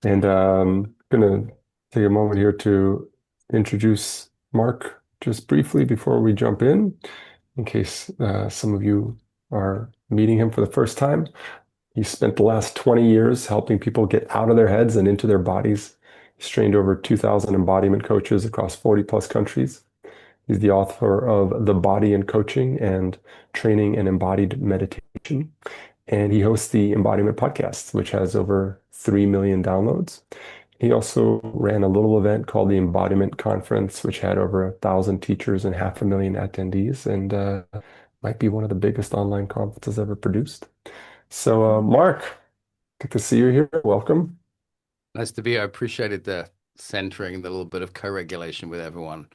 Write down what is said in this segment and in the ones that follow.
And gonna take a moment here to introduce Mark just briefly before we jump in case some of you are meeting him for the first time. He spent the last 20 years helping people get out of their heads and into their bodies. He's trained over 2,000 embodiment coaches across 40 plus countries. He's the author of The Body and Coaching and Training and Embodied Meditation. And he hosts the Embodiment podcast, which has over 3 million downloads. He also ran a little event called the Embodiment Conference, which had over 1,000 teachers and 500,000 attendees, and might be one of the biggest online conferences ever produced. So, Mark, good to see you here. Welcome. Nice to be here. I appreciated the centering, the little bit of co-regulation with everyone.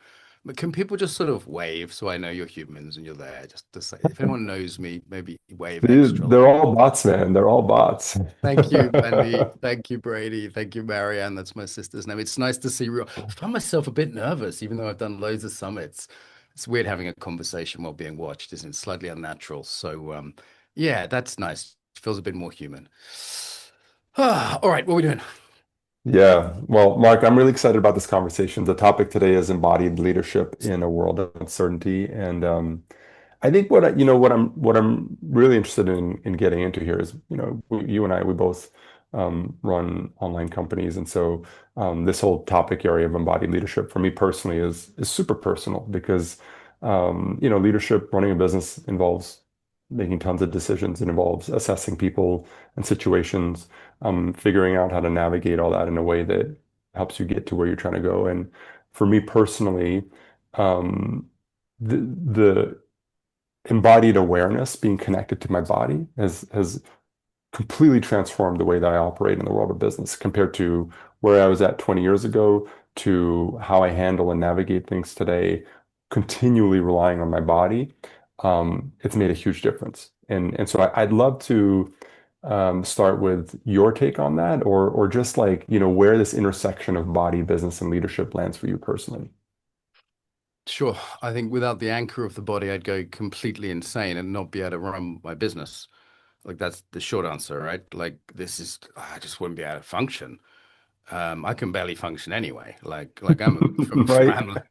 But can people just sort of wave so I know you're humans and you're there? Just to say, if anyone knows me, maybe wave extra. They're all bots, man. They're all bots. Thank you, Wendy. Thank you, Brady. Thank you, Marianne. That's my sister's name. It's nice to see real. I find myself a bit nervous, even though I've done loads of summits. It's weird having a conversation while being watched, isn't it? Slightly unnatural. So, yeah, that's nice. Feels a bit more human. All right, what are we doing? Yeah. Well, Mark, I'm really excited about this conversation. The topic today is embodied leadership in a world of uncertainty. And I think what I'm really interested in getting into here is, you and I, we both run online companies. And so this whole topic area of embodied leadership for me personally is super personal because leadership, running a business involves making tons of decisions. It involves assessing people and situations, figuring out how to navigate all that in a way that helps you get to where you're trying to go. And for me personally, um, the embodied awareness, being connected to my body, has completely transformed the way that I operate in the world of business compared to where I was at 20 years ago to how I handle and navigate things today, continually relying on my body. It's made a huge difference. And so I'd love to start with your take on that, or just like, where this intersection of body, business, and leadership lands for you personally. Sure. I think without the anchor of the body, I'd go completely insane and not be able to run my business. Like that's the short answer, right? Like this is, I just wouldn't be able to function. I can barely function anyway. Like I'm from a Right?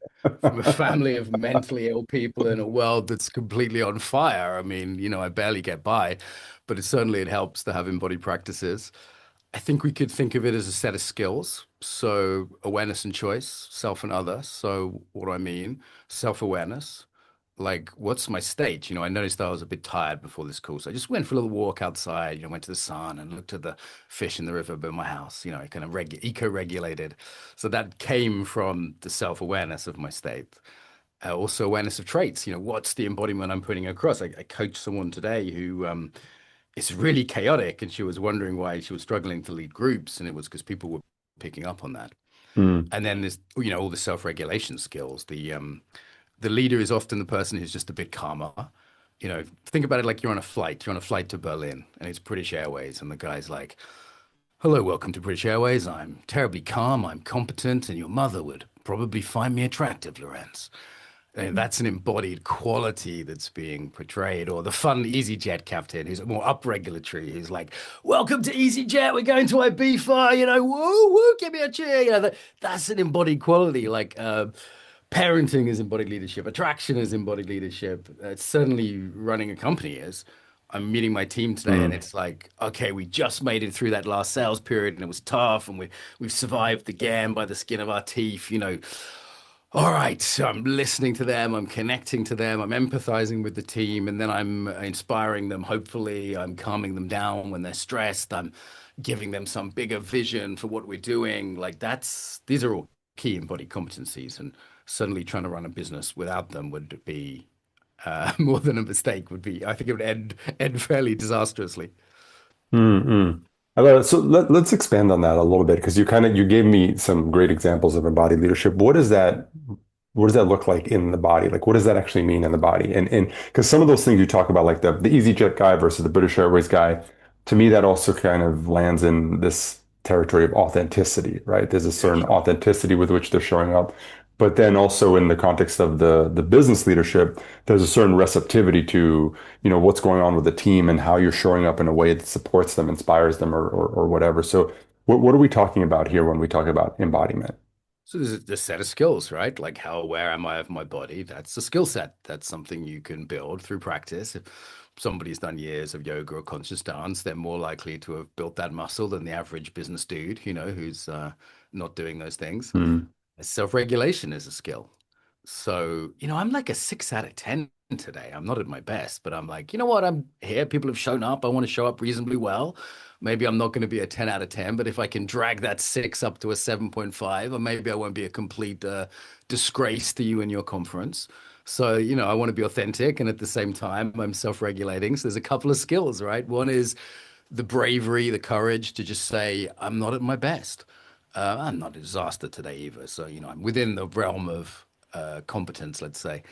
family of mentally ill people in a world that's completely on fire. I mean, I barely get by, but it helps to have embodied practices. I think we could think of it as a set of skills. So awareness and choice, self and other. So what do I mean? Self-awareness. Like, what's my state? I noticed I was a bit tired before this call. So I just went for a little walk outside, went to the sun and looked at the fish in the river by my house. I kind of eco-regulated. So that came from the self-awareness of my state. Also awareness of traits. What's the embodiment I'm putting across? I coached someone today who it's really chaotic, and she was wondering why she was struggling to lead groups, and it was because people were picking up on that. Mm, And then there's all the self-regulation skills. The leader is often the person who's just a bit calmer. Think about it like you're on a flight. You're on a flight to Berlin, and it's British Airways, and the guy's like, "Hello, welcome to British Airways. I'm terribly calm. I'm competent, and your mother would probably find me attractive, Lorenz." And that's an embodied quality that's being portrayed. Or the fun EasyJet captain who's more upregulatory, who's like, "Welcome to EasyJet. We're going to Ibiza. Woo, woo, give me a cheer." That's an embodied quality. Like parenting is embodied leadership. Attraction is embodied leadership. Certainly running a company is. I'm meeting my team today, and mm, it's like, okay, we just made it through that last sales period, and it was tough, and we've survived again by the skin of our teeth. All right, so I'm listening to them, I'm connecting to them, I'm empathizing with the team, and then I'm inspiring them. Hopefully, I'm calming them down when they're stressed. I'm giving them some bigger vision for what we're doing. Like these are all key embodied competencies, and suddenly trying to run a business without them would be more than a mistake. I think it would end fairly disastrously. mm, mm. I love it. So let's expand on that a little bit because you gave me some great examples of embodied leadership. What does that look like in the body? Like, what does that actually mean in the body? And because some of those things you talk about, like the EasyJet guy versus the British Airways guy, to me, that also kind of lands in this territory of authenticity, right? There's a Yeah, certain sure. authenticity with which they're showing up. But then also in the context of the business leadership, there's a certain receptivity to, what's going on with the team and how you're showing up in a way that supports them, inspires them, or whatever. So What are we talking about here when we talk about embodiment? So there's a set of skills, right? Like how aware am I of my body? That's a skill set. That's something you can build through practice. If somebody's done years of yoga or conscious dance, they're more likely to have built that muscle than the average business dude, who's not doing those things. Mm, Self-regulation is a skill. So, I'm like a 6 out of 10 today. I'm not at my best, but I'm like, you know what? I'm here. People have shown up. I want to show up reasonably well. Maybe I'm not going to be a 10 out of 10, but if I can drag that six up to a 7.5, or maybe I won't be a complete disgrace to you and your conference. So, I want to be authentic. And at the same time, I'm self-regulating. So there's a couple of skills, right? One is the bravery, the courage to just say, I'm not at my best. I'm not a disaster today either. So, I'm within the realm of competence, let's say.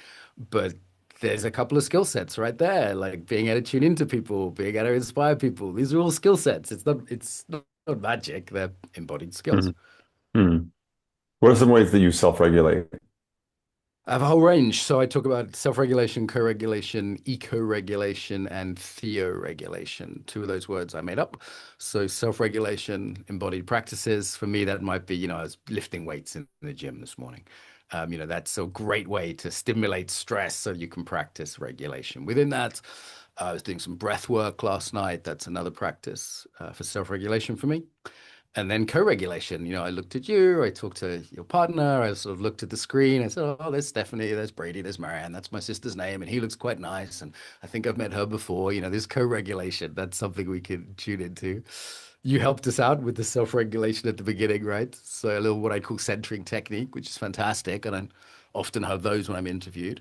But there's a couple of skill sets right there, like being able to tune into people, being able to inspire people. These are all skill sets. It's not magic. They're embodied skills. mm, mm. What are some ways that you self-regulate? I have a whole range. So I talk about self-regulation, co-regulation, eco-regulation, and theo-regulation. Two of those words I made up. So self-regulation, embodied practices. For me, that might be, I was lifting weights in the gym this morning. That's a great way to stimulate stress so you can practice regulation. Within that, I was doing some breath work last night. That's another practice for self-regulation for me. And then co-regulation, I looked at you, I talked to your partner, I sort of looked at the screen, I said, oh, there's Stephanie, there's Brady, there's Marianne, that's my sister's name, and he looks quite nice, and I think I've met her before. There's co-regulation. That's something we can tune into. You helped us out with the self-regulation at the beginning, right? So a little what I call centering technique, which is fantastic, and I often have those when I'm interviewed.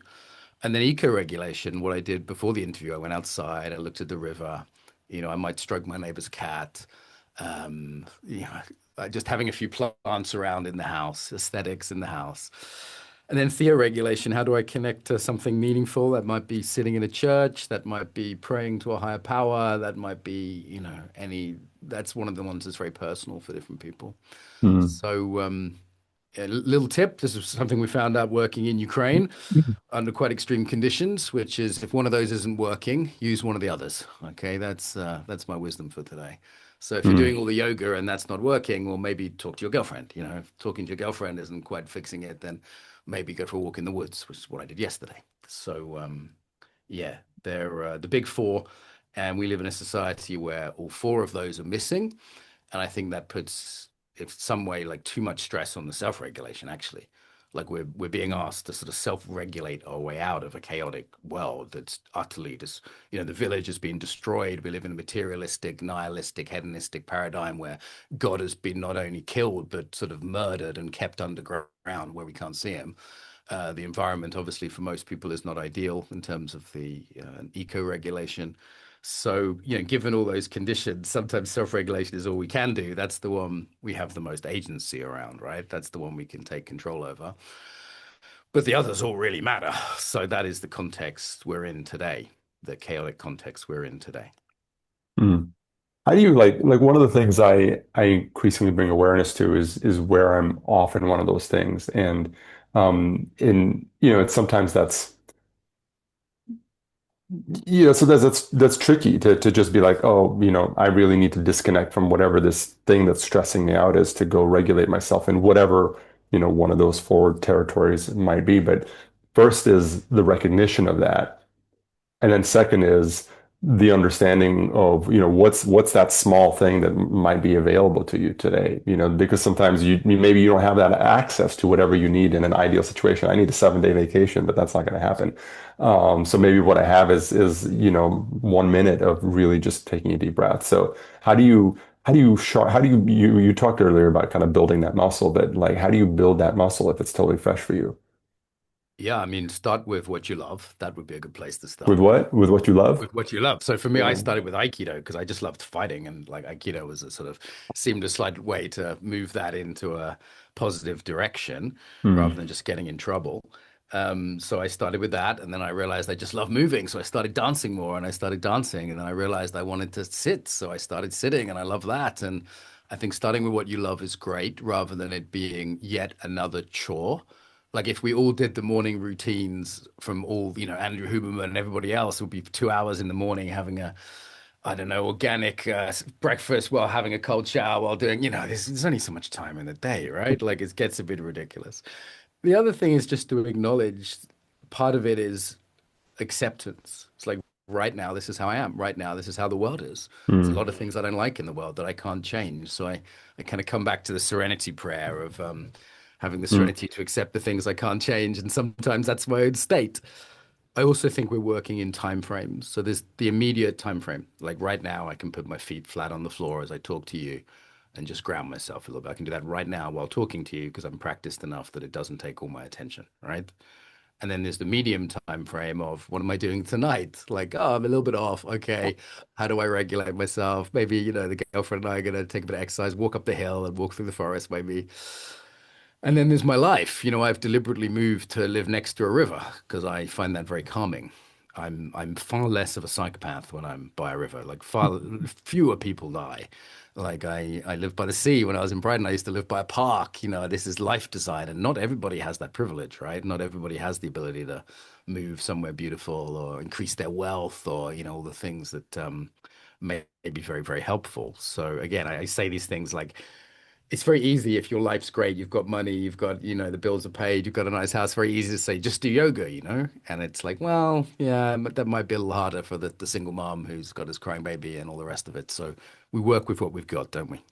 And then eco-regulation, what I did before the interview, I went outside, I looked at the river, I might stroke my neighbor's cat. Just having a few plants around in the house, aesthetics in the house. And then theo-regulation, how do I connect to something meaningful? That might be sitting in a church, that might be praying to a higher power, that might be, that's one of the ones that's very personal for different people. Mm, So, a little tip, this is something we found out working in Ukraine under quite extreme conditions, which is if one of those isn't working, use one of the others. Okay, that's my wisdom for today. So if you're mm, doing all the yoga and that's not working, well, maybe talk to your girlfriend. If talking to your girlfriend isn't quite fixing it, then maybe go for a walk in the woods, which is what I did yesterday. So yeah, they're the big four, and we live in a society where all four of those are missing, and I think that puts, in some way, like too much stress on the self-regulation, actually. Like we're being asked to sort of self-regulate our way out of a chaotic world that's utterly just, the village has been destroyed. We live in a materialistic, nihilistic, hedonistic paradigm where God has been not only killed, but sort of murdered and kept underground where we can't see him. The environment, obviously, for most people is not ideal in terms of the eco-regulation. So, given all those conditions, sometimes self-regulation is all we can do. That's the one we have the most agency around, right? That's the one we can take control over. But the others all really matter. So that is the context we're in today, the chaotic context we're in today. mm. How do you like one of the things I increasingly bring awareness to is where I'm off in one of those things. And in it's sometimes that's so that's tricky to just be like, oh, I really need to disconnect from whatever this thing that's stressing me out is to go regulate myself in whatever, one of those four territories might be. But first is the recognition of that. And then second is the understanding of, what's that small thing that might be available to you today, because sometimes maybe you don't have that access to whatever you need in an ideal situation. I need a 7-day vacation, but that's not going to happen. So maybe what I have is, 1 minute of really just taking a deep breath. So how do you talked earlier about kind of building that muscle, but like, how do you build that muscle if it's totally fresh for you? Yeah, I mean, start with what you love. That would be a good place to With start. what? With what you love? With what you love. So for me, I Yeah. started with Aikido because I just loved fighting, and like Aikido was a sort of seemed a slight way to move that into a positive direction rather Hmm. than just getting in trouble. So I started with that, and then I realized I just love moving, so I started dancing more, and I started dancing, and then I realized I wanted to sit, so I started sitting, and I love that. And I think starting with what you love is great, rather than it being yet another chore. Like if we all did the morning routines from all, Andrew Huberman and everybody else, would be 2 hours in the morning having I don't know, organic breakfast while having a cold shower while doing, there's only so much time in the day, right? Like it gets a bit ridiculous. The other thing is just to acknowledge part of it is acceptance. It's like right now, this is how I am. Right now, this is how the world is. There's a Mm, lot of things I don't like in the world that I can't change. So I kind of come back to the serenity prayer of having the mm, serenity to accept the things I can't change. And sometimes that's my own state. I also think we're working in time frames. So there's the immediate time frame. Like right now, I can put my feet flat on the floor as I talk to you and just ground myself a little bit. I can do that right now while talking to you because I'm practiced enough that it doesn't take all my attention, right? And then there's the medium time frame of what am I doing tonight? Like, oh, I'm a little bit off. Okay, how do I regulate myself? Maybe, the girlfriend and I are gonna take a bit of exercise, walk up the hill and walk through the forest, maybe. And then there's my life. I've deliberately moved to live next to a river because I find that very calming. I'm far less of a psychopath when I'm by a river. Like far fewer people die. Like I lived by the sea when I was in Brighton. I used to live by a park. This is life design, and not everybody has that privilege, right? Not everybody has the ability to move somewhere beautiful or increase their wealth or all the things that may be very, very helpful. So again, I say these things like it's very easy if your life's great, you've got money, you've got, the bills are paid, you've got a nice house, very easy to say, just do yoga. And it's like, well, yeah, but that might be a little harder for the single mom who's got his crying baby and all the rest of it. So we work with what we've got, don't we?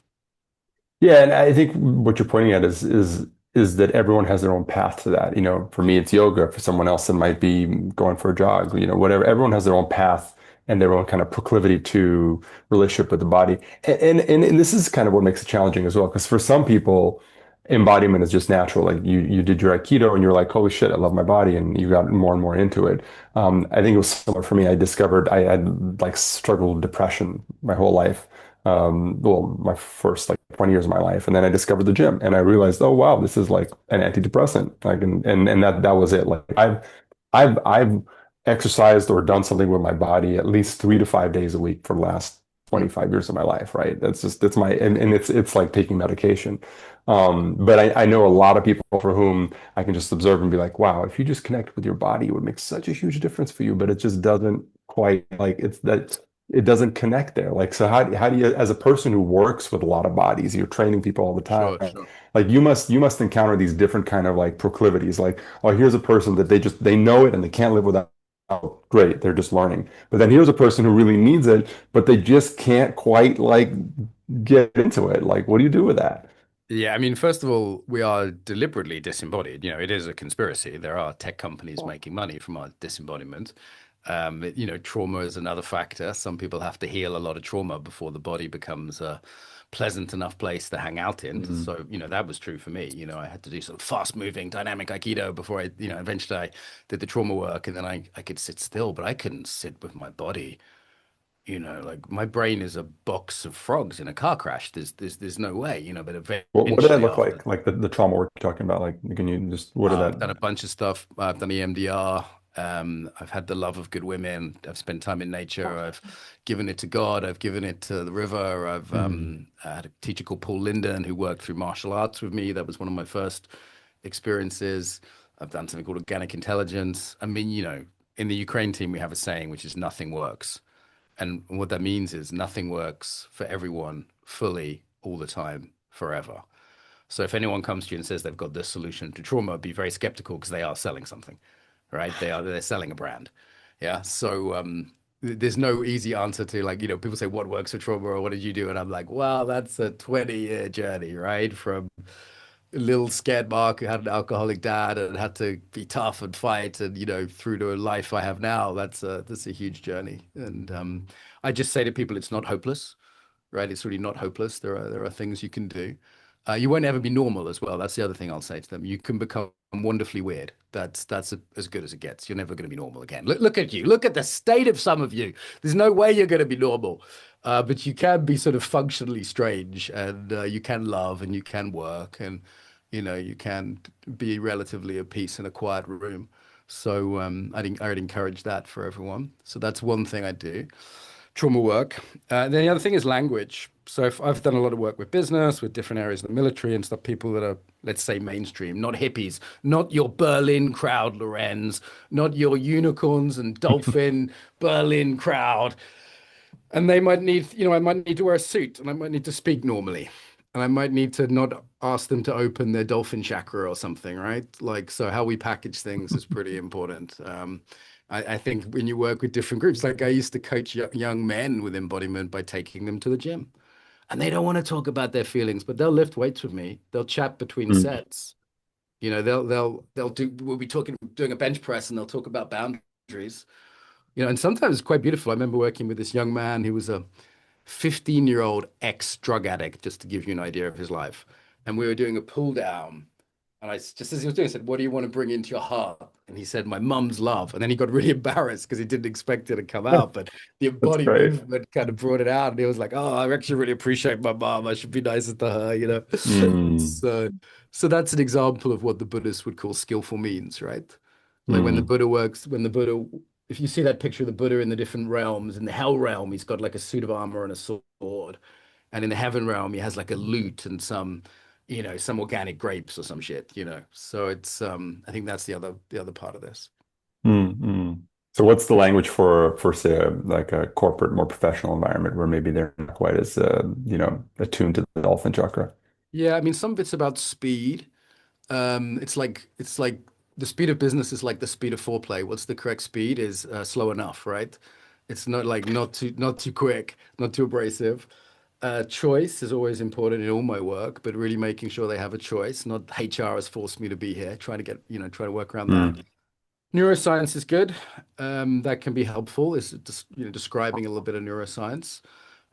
Yeah, and I think what you're pointing at is that everyone has their own path to that. For me, it's yoga. For someone else, it might be going for a jog. Whatever. Everyone has their own path and their own kind of proclivity to relationship with the body. And this is kind of what makes it challenging as well, because for some people, embodiment is just natural. Like you did your Aikido and you're like, holy shit, I love my body, and you got more and more into it. I think it was similar for me. I discovered I had like struggled with depression my whole life. Well, my first like 20 years of my life. And then I discovered the gym and I realized, oh wow, this is like an antidepressant. Like and that was it. Like I've exercised or done something with my body at least 3 to 5 days a week for the last Mm. 25 years of my life, right? That's my and it's like taking medication. But I know a lot of people for whom I can just observe and be like, wow, if you just connect with your body, it would make such a huge difference for you, but it just doesn't quite like it's that it doesn't connect there. Like, so how do you, as a person who works with a lot of bodies, you're training people all the time. Sure, sure. Like you must encounter these different kind of like proclivities. Like, oh, here's a person that they know it and they can't live without. Oh, great, they're just learning. But then here's a person who really needs it, but they just can't quite like get into it. Like, what do you do with that? Yeah, I mean, first of all, we are deliberately disembodied. It is a conspiracy. There are tech companies making money from our disembodiment. Trauma is another factor. Some people have to heal a lot of trauma before the body becomes a pleasant enough place to hang out in. Mm. So, that was true for me. I had to do some fast moving, dynamic Aikido before eventually I did the trauma work and then I could sit still, but I couldn't sit with my body. Like my brain is a box of frogs in a car crash. There's no way, but What did that eventually look after, like? Like the trauma work you're talking about? Like, can you just what did that? I've done a bunch of stuff. I've done EMDR. I've had the love of good women. I've spent time in nature. I've given it to God. I've given it to the river. Mm. I had a teacher called Paul Linden who worked through martial arts with me. That was one of my first experiences. I've done something called organic intelligence. I mean, in the Ukraine team, we have a saying which is nothing works. And what that means is nothing works for everyone fully all the time forever. So if anyone comes to you and says they've got this solution to trauma, be very skeptical because they are selling something, right? They're selling a brand. Yeah. So there's no easy answer to like, people say what works for trauma or what did you do? And I'm like, well, that's a 20-year journey, right? From little scared Mark who had an alcoholic dad and had to be tough and fight and through to a life I have now. That's a huge journey. And I just say to people it's not hopeless, right? It's really not hopeless. There are things you can do. You won't ever be normal as well. That's the other thing I'll say to them. You can become wonderfully weird. That's as good as it gets. You're never going to be normal again. Look at you. Look at the state of some of you. There's no way you're going to be normal. But you can be sort of functionally strange, and you can love, and you can work, and you can be relatively at peace in a quiet room. So I'd encourage that for everyone. So that's one thing I do. Trauma work. Then the other thing is language. So if I've done a lot of work with business, with different areas of the military and stuff, people that are, let's say, mainstream, not hippies, not your Berlin crowd, Lorenz, not your unicorns and dolphin Berlin crowd. And they might need, I might need to wear a suit and I might need to speak normally. And I might need to not ask them to open their dolphin chakra or something, right? Like, so how we package things is pretty important. I think when you work with different groups, like I used to coach young men with embodiment by taking them to the gym. And they don't want to talk about their feelings, but they'll lift weights with me. They'll chat between Mm, sets. They'll do, we'll be doing a bench press and they'll talk about boundaries. And sometimes it's quite beautiful. I remember working with this young man who was a 15-year-old ex-drug addict, just to give you an idea of his life. And we were doing a pull down. And just as he was doing, I said, "What do you want to bring into your heart?" And he said, "My mum's love." And then he got really embarrassed because he didn't expect it to come out. But the that's embodied great. movement kind of brought it out. And he was like, "Oh, I actually really appreciate my mom. I should be nicer to her." Mm, So, so that's an example of what the Buddhists would call skillful means, right? Like when the mm, Buddha works, when the Buddha, if you see that picture of the Buddha in the different realms, in the hell realm, he's got like a suit of armor and a sword. And in the heaven realm, he has like a lute and some organic grapes or some shit. So it's I think that's the other part of this. mm. So what's the language for say like a corporate, more professional environment where maybe they're not quite as attuned to the dolphin chakra? Yeah, I mean some of it's about speed. It's like the speed of business is like the speed of foreplay. What's the correct speed is slow enough, right? It's not like not too quick, not too abrasive. Choice is always important in all my work, but really making sure they have a choice. Not HR has forced me to be here. Trying to work around that. Mm, Neuroscience is good. That can be helpful. Is just, describing a little bit of neuroscience.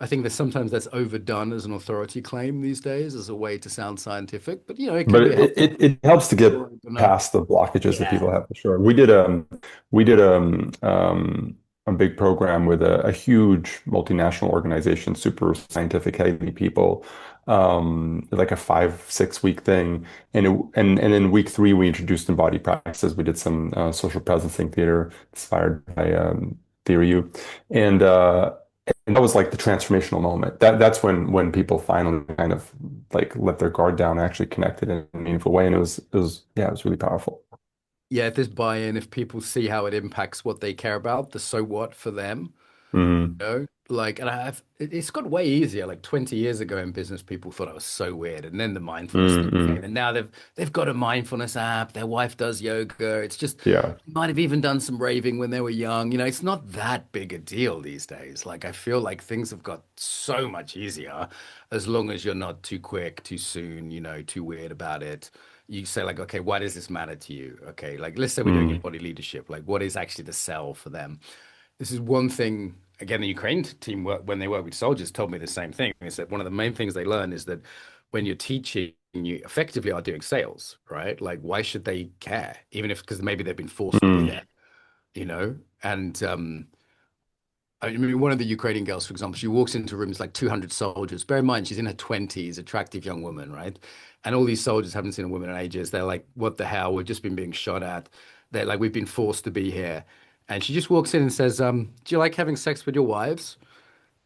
I think that sometimes that's overdone as an authority claim these days as a way to sound scientific, but it can but be a helpful it helps to get story to know. past the blockages that Yeah. people have for sure. We did a big program with a huge multinational organization, super scientific heavy people, like a 5, 6 week thing. And in week three we introduced embodied practices. We did some social presencing theater inspired by Theory U. And and that was like the transformational moment. That's when people finally kind of like let their guard down and actually connected in a meaningful way. And it was yeah, it was really powerful. Yeah, if there's buy-in, if people see how it impacts what they care about, the so what for them, Hmm. like, and it's got way easier. Like 20 years ago in business, people thought I was so weird, and then the mindfulness thing came, Hmm. and now they've got a mindfulness app. Their wife does yoga. It's just Yeah. might have even done some raving when they were young. It's not that big a deal these days. Like I feel like things have got so much easier as long as you're not too quick, too soon, too weird about it. You say like, okay, why does this matter to you? Okay, like let's say we're doing Mm. embodied leadership. Like, what is actually the sell for them? This is one thing. Again, the Ukraine team when they work with soldiers told me the same thing. Is that one of the main things they learn is that when you're teaching, you effectively are doing sales, right? Like, why should they care? Even if because maybe they've been forced to be Mm. there, And I mean, one of the Ukrainian girls, for example, she walks into rooms like 200 soldiers. Bear in mind, she's in her 20s, attractive young woman, right? And all these soldiers haven't seen a woman in ages. They're like, what the hell? We've just been being shot at. They're like, we've been forced to be here. And she just walks in and says, do you like having sex with your wives?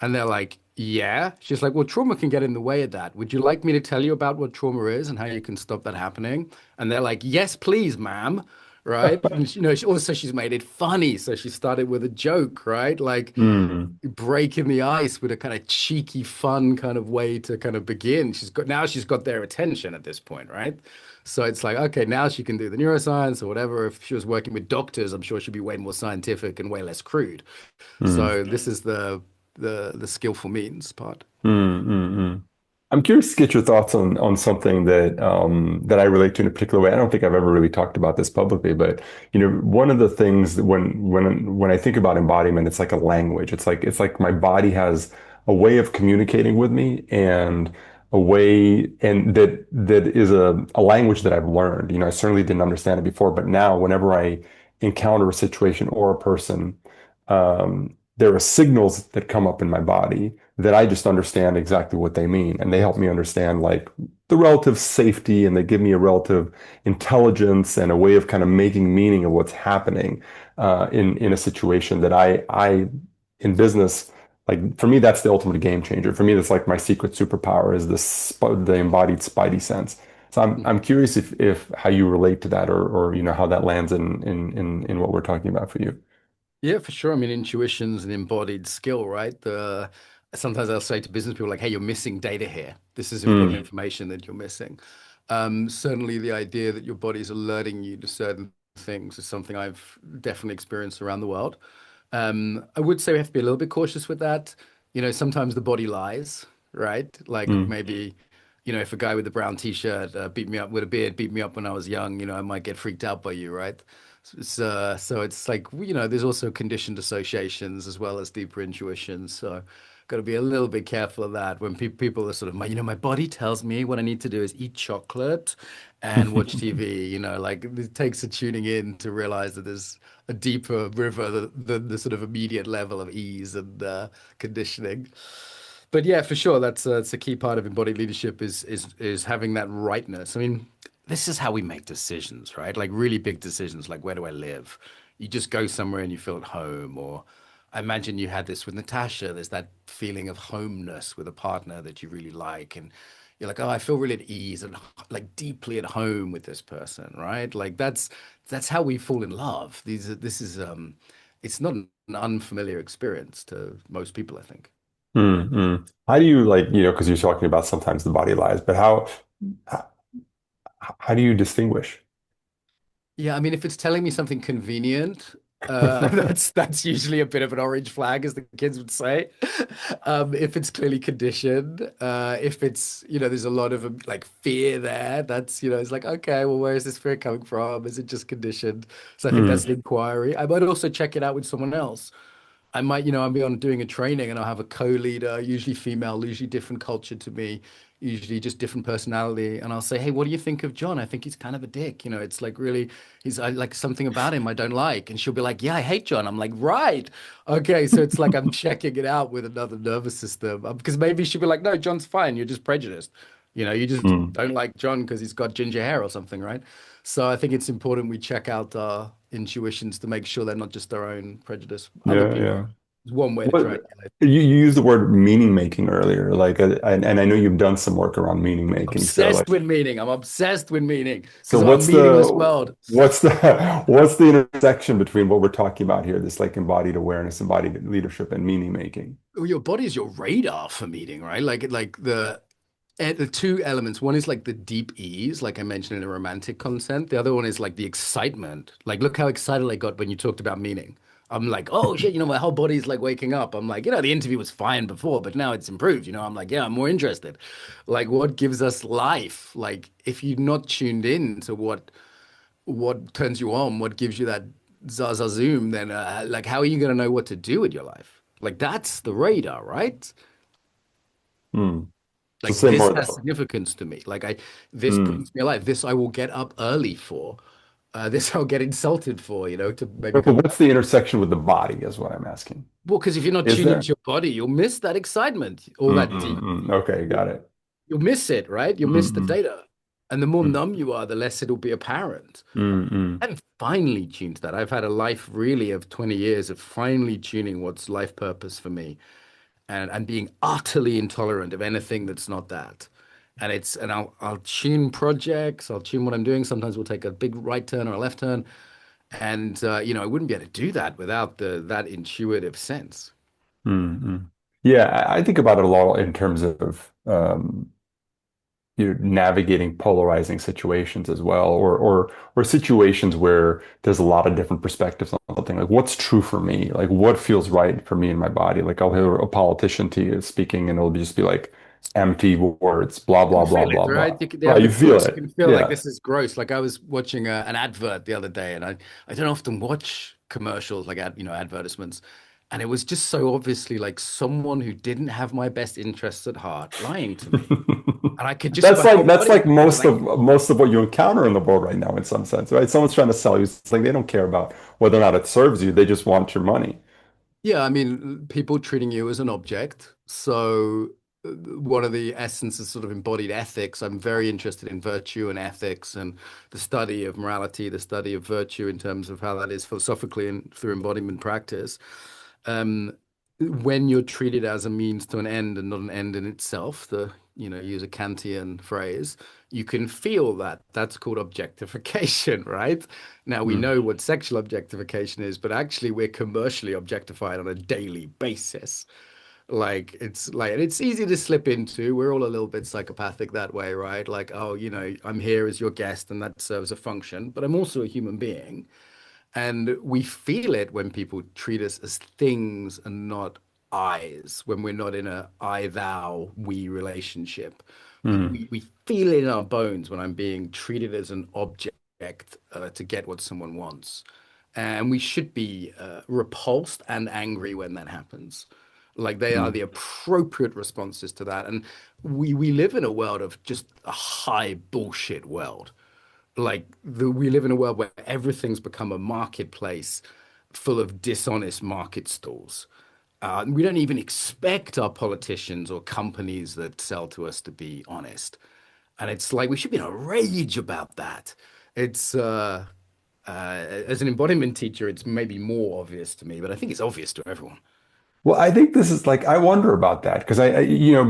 And they're like, yeah. She's like, well, trauma can get in the way of that. Would you like me to tell you about what trauma is and how you can stop that happening? And they're like, yes, please, ma'am. Right. And also she's made it funny. So she started with a joke, right? Like Mm. breaking the ice with a kind of cheeky, fun kind of way to kind of begin. She's got their attention at this point, right? So it's like, okay, now she can do the neuroscience or whatever. If she was working with doctors, I'm sure she'd be way more scientific and way less crude. Mm. So this is the skillful means part. Mm. Mm. I'm curious to get your thoughts on something that I relate to in a particular way. I don't think I've ever really talked about this publicly, but one of the things that when I think about embodiment, it's like a language. It's like my body has a way of communicating with me and a way and that is a language that I've learned. I certainly didn't understand it before, but now whenever I encounter a situation or a person, there are signals that come up in my body that I just understand exactly what they mean. And they help me understand like the relative safety and they give me a relative intelligence and a way of kind of making meaning of what's happening in a situation that I in business, like for me, that's the ultimate game changer. For me, that's like my secret superpower is the embodied spidey sense. So I'm curious if how you relate to that or how that lands in what we're talking about for you. Yeah, for sure. I mean, intuition's an embodied skill, right? Sometimes I'll say to business people like, "Hey, you're missing data here. This is important Mm, information that you're missing." Certainly, the idea that your body's alerting you to certain things is something I've definitely experienced around the world. I would say we have to be a little bit cautious with that. Sometimes the body lies, right? Like mm, maybe, if a guy with a brown t-shirt beat me up with a beard, beat me up when I was young, I might get freaked out by you, right? So it's like, there's also conditioned associations as well as deeper intuition. So got to be a little bit careful of that when people are sort of, my body tells me what I need to do is eat chocolate and watch TV, like it takes a tuning in to realize that there's a deeper river than the sort of immediate level of ease and conditioning. But yeah, for sure, that's a key part of embodied leadership is having that rightness. I mean, this is how we make decisions, right? Like really big decisions, like where do I live? You just go somewhere and you feel at home. Or I imagine you had this with Natasha. There's that feeling of homeness with a partner that you really like, and you're like, oh, I feel really at ease and like deeply at home with this person, right? Like that's how we fall in love. This is it's not an unfamiliar experience to most people, I think. mm, mm. How do you like, because you're talking about sometimes the body lies, but how, how do you distinguish? Yeah, I mean, if it's telling me something convenient, that's usually a bit of an orange flag, as the kids would say. If it's clearly conditioned, if it's, there's a lot of like fear there, that's, it's like, okay, well, where is this fear coming from? Is it just conditioned? So I think Mm, that's an inquiry. I might also check it out with someone else. I might, I'll be on doing a training and I'll have a co-leader, usually female, usually different culture to me, usually just different personality. And I'll say, hey, what do you think of John? I think he's kind of a dick. It's like really, I like something about him I don't like. And she'll be like, yeah, I hate John. I'm like, right. Okay. So it's like I'm checking it out with another nervous system because maybe she'll be like, no, John's fine. You're just prejudiced. You just mm. don't like John because he's got ginger hair or something, right? So I think it's important we check out our intuitions to make sure they're not just our own prejudice. Other Yeah, people yeah. is one way to What try and get it. you used the word meaning making earlier, like, and I know you've done some work around meaning making. So, Obsessed like, with meaning. I'm obsessed with meaning so because of our meaningless world. what's the what's the intersection between what we're talking about here, this like embodied awareness, embodied leadership, and meaning making? Your body is your radar for meaning, right? Like the two elements. One is like the deep ease, like I mentioned in the romantic content. The other one is like the excitement. Like, look how excited I got when you talked about meaning. I'm like, oh shit, my whole body's like waking up. I'm like, the interview was fine before, but now it's improved. I'm like, yeah, I'm more interested. Like, what gives us life? Like, if you're not tuned in to what turns you on, what gives you that zaza zoom, then like, how are you going to know what to do with your life? Like, that's the radar, right? Hmm. So Like say this more has though. significance to me. This Hmm. brings me alive. This I will get up early for. This I'll get insulted for, to maybe But come. what's the intersection with the body is what I'm asking. Well, because if you're not Is tuned into there? your body, you'll miss that excitement, all Mm, that mm, deep. mm. Okay, got it. You'll miss it, right? You'll miss the Mm, data. And the more mm, numb you are, the less it'll be apparent. mm, mm, I'm finally tuned to that. I've had a life really of 20 years of finally tuning what's life purpose for me and being utterly intolerant of anything that's not that. And I'll tune projects, I'll tune what I'm doing. Sometimes we'll take a big right turn or a left turn. And I wouldn't be able to do that without the that intuitive sense. mm, mm. Yeah, I think about it a lot in terms of navigating polarizing situations as well, or situations where there's a lot of different perspectives on something. Like, what's true for me? Like, what feels right for me in my body? Like, I'll hear a politician to you speaking, and it'll just be like empty words, blah You blah can blah feel it, blah right? blah. They Right, have the you feel voice. You it. can feel like Yeah. this is gross. Like I was watching an advert the other day, and I don't often watch commercials like advertisements, and it was just so obviously like someone who didn't have my best interests at heart lying to me, and I could just That's my whole like body was like, most of what you encounter in the world right now in some sense, right? Someone's trying to sell you something. They don't care about whether or not it serves you. They just want your money. yeah, I mean, people treating you as an object. So, one of the essences sort of embodied ethics, I'm very interested in virtue and ethics and the study of morality, the study of virtue in terms of how that is philosophically and through embodiment practice. Um, when you're treated as a means to an end and not an end in itself, use a Kantian phrase, you can feel that. That's called objectification, right? Now we Mm, know what sexual objectification is, but actually we're commercially objectified on a daily basis. Like it's easy to slip into. We're all a little bit psychopathic that way, right? Like, oh, I'm here as your guest and that serves a function, but I'm also a human being. And we feel it when people treat us as things and not I's, when we're not in a I, thou, we relationship. We, mm, we, we feel it in our bones when I'm being treated as an object to get what someone wants. And we should be repulsed and angry when that happens. Like they are mm. the appropriate responses to that. And we live in a world of just a high bullshit world. We live in a world where everything's become a marketplace full of dishonest market stalls. We don't even expect our politicians or companies that sell to us to be honest. And it's like we should be in a rage about that. It's as an embodiment teacher, it's maybe more obvious to me, but I think it's obvious to everyone. Well, I think this is like I wonder about that because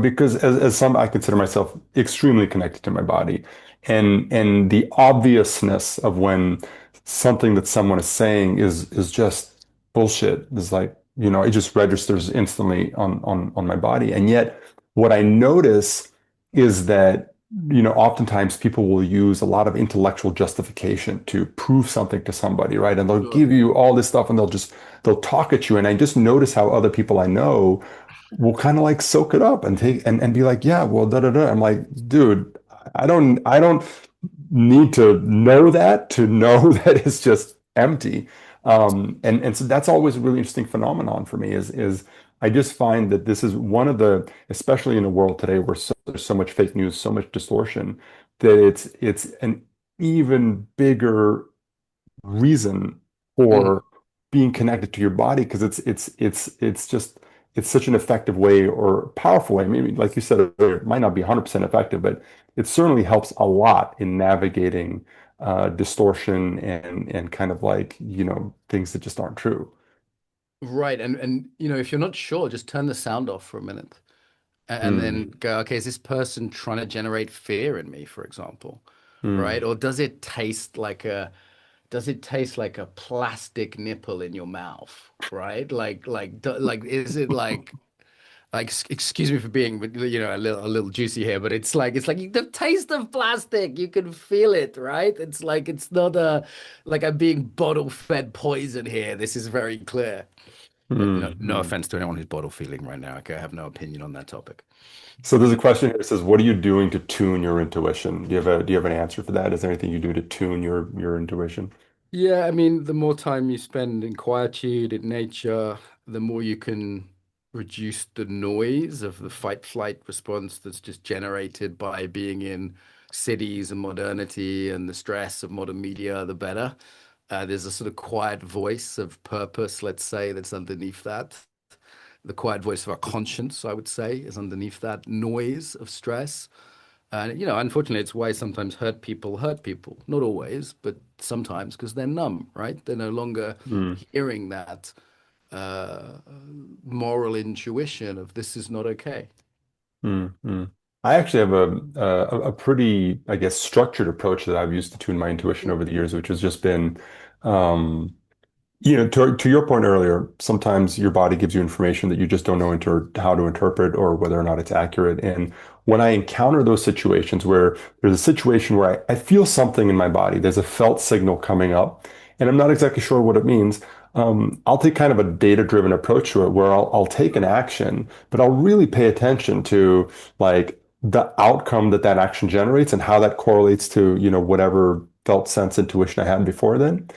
because as some I consider myself extremely connected to my body, and the obviousness of when something that someone is saying is just bullshit is like it just registers instantly on my body, and yet what I notice is that oftentimes people will use a lot of intellectual justification to prove something to somebody, right? And they'll Sure. give you all this stuff, and they'll talk at you. And I just notice how other people I know will kind of like soak it up and and be like, yeah, well, da da da. I'm like, dude, I don't need to know that to know that it's just empty. And so that's always a really interesting phenomenon for me is I just find that this is one of the, especially in a world today where there's so much fake news, so much distortion, that it's an even bigger reason Mhm. for being connected to your body because it's just it's such an effective way or powerful way. Maybe like you said earlier, it might not be 100% effective, but it certainly helps a lot in navigating distortion and kind of like things that just aren't true. Right. And if you're not sure, just turn the sound off for a minute and Mm, then go, okay, is this person trying to generate fear in me, for example? Right? mm, Or does it taste like a plastic nipple in your mouth? Right? Like is it excuse me for being a little juicy here, but it's like the taste of plastic. You can feel it, right? It's not like I'm being bottle fed poison here. This is very clear. No, mm, no mm. offense to anyone who's bottle feeding right now. Okay, I have no opinion on that topic. So there's a question here that says, "What are you doing to tune your intuition?" Do you have an answer for that? Is there anything you do to tune your intuition? Yeah, I mean, the more time you spend in quietude, in nature, the more you can reduce the noise of the fight flight response that's just generated by being in cities and modernity and the stress of modern media, the better. There's a sort of quiet voice of purpose, let's say, that's underneath that. The quiet voice of our conscience, I would say, is underneath that noise of stress. And unfortunately, it's why sometimes hurt people. Not always, but sometimes because they're numb, right? They're no longer Mm, hearing that uh, moral intuition of this is not okay. mm, mm. I actually have a pretty, I guess, structured approach that I've used to tune my intuition over the years, which has just been um, to your point earlier, sometimes your body gives you information that you just don't know how to interpret or whether or not it's accurate. And when I encounter those situations where there's a situation where I feel something in my body, there's a felt signal coming up, and I'm not exactly sure what it means, I'll take kind of a data-driven approach to it where I'll take an action, but I'll really pay attention to like the outcome that that action generates and how that correlates to, whatever felt sense intuition I had before then.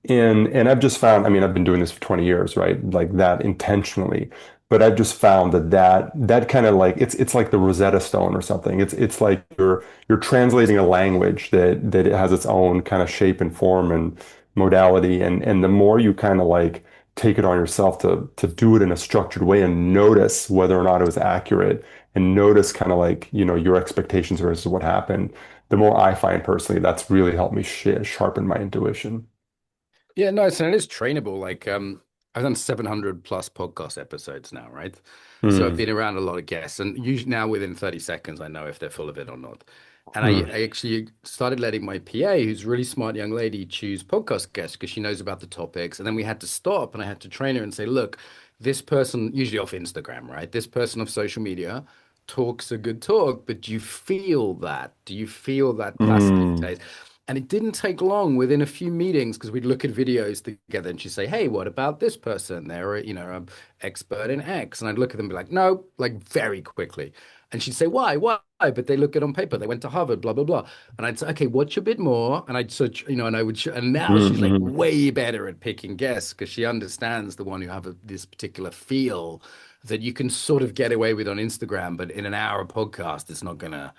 And I've just found, I mean, I've been doing this for 20 years, right? Like that intentionally. But I've just found that kind of like it's like the Rosetta Stone or something. It's like you're translating a language that it has its own kind of shape and form and modality. And the more you kind of like take it on yourself to do it in a structured way and notice whether or not it was accurate and notice kind of like, your expectations versus what happened, the more I find personally that's really helped me sh sharpen my intuition. Yeah, nice, and it is trainable. I've done 700 plus podcast episodes now, right? So I've Hmm. been around a lot of guests, and usually now within 30 seconds, I know if they're full of it or not. And Hmm. I actually started letting my PA, who's a really smart young lady, choose podcast guests because she knows about the topics. And then we had to stop and I had to train her and say, look, this person, usually off Instagram, right? This person off social media talks a good talk, but do you feel that? Do you feel that plasticky Hmm. taste? And it didn't take long within a few meetings because we'd look at videos together and she'd say, hey, what about this person? They're, an expert in X. And I'd look at them and be like, no, like very quickly. And she'd say, why? Why? But they look good on paper. They went to Harvard, blah, blah, blah. And I'd say, okay, watch a bit more. And I'd search, and I would, and now she's like Hmm. way better at picking guests because she understands the one who have this particular feel that you can sort of get away with on Instagram, but in an hour podcast, it's not gonna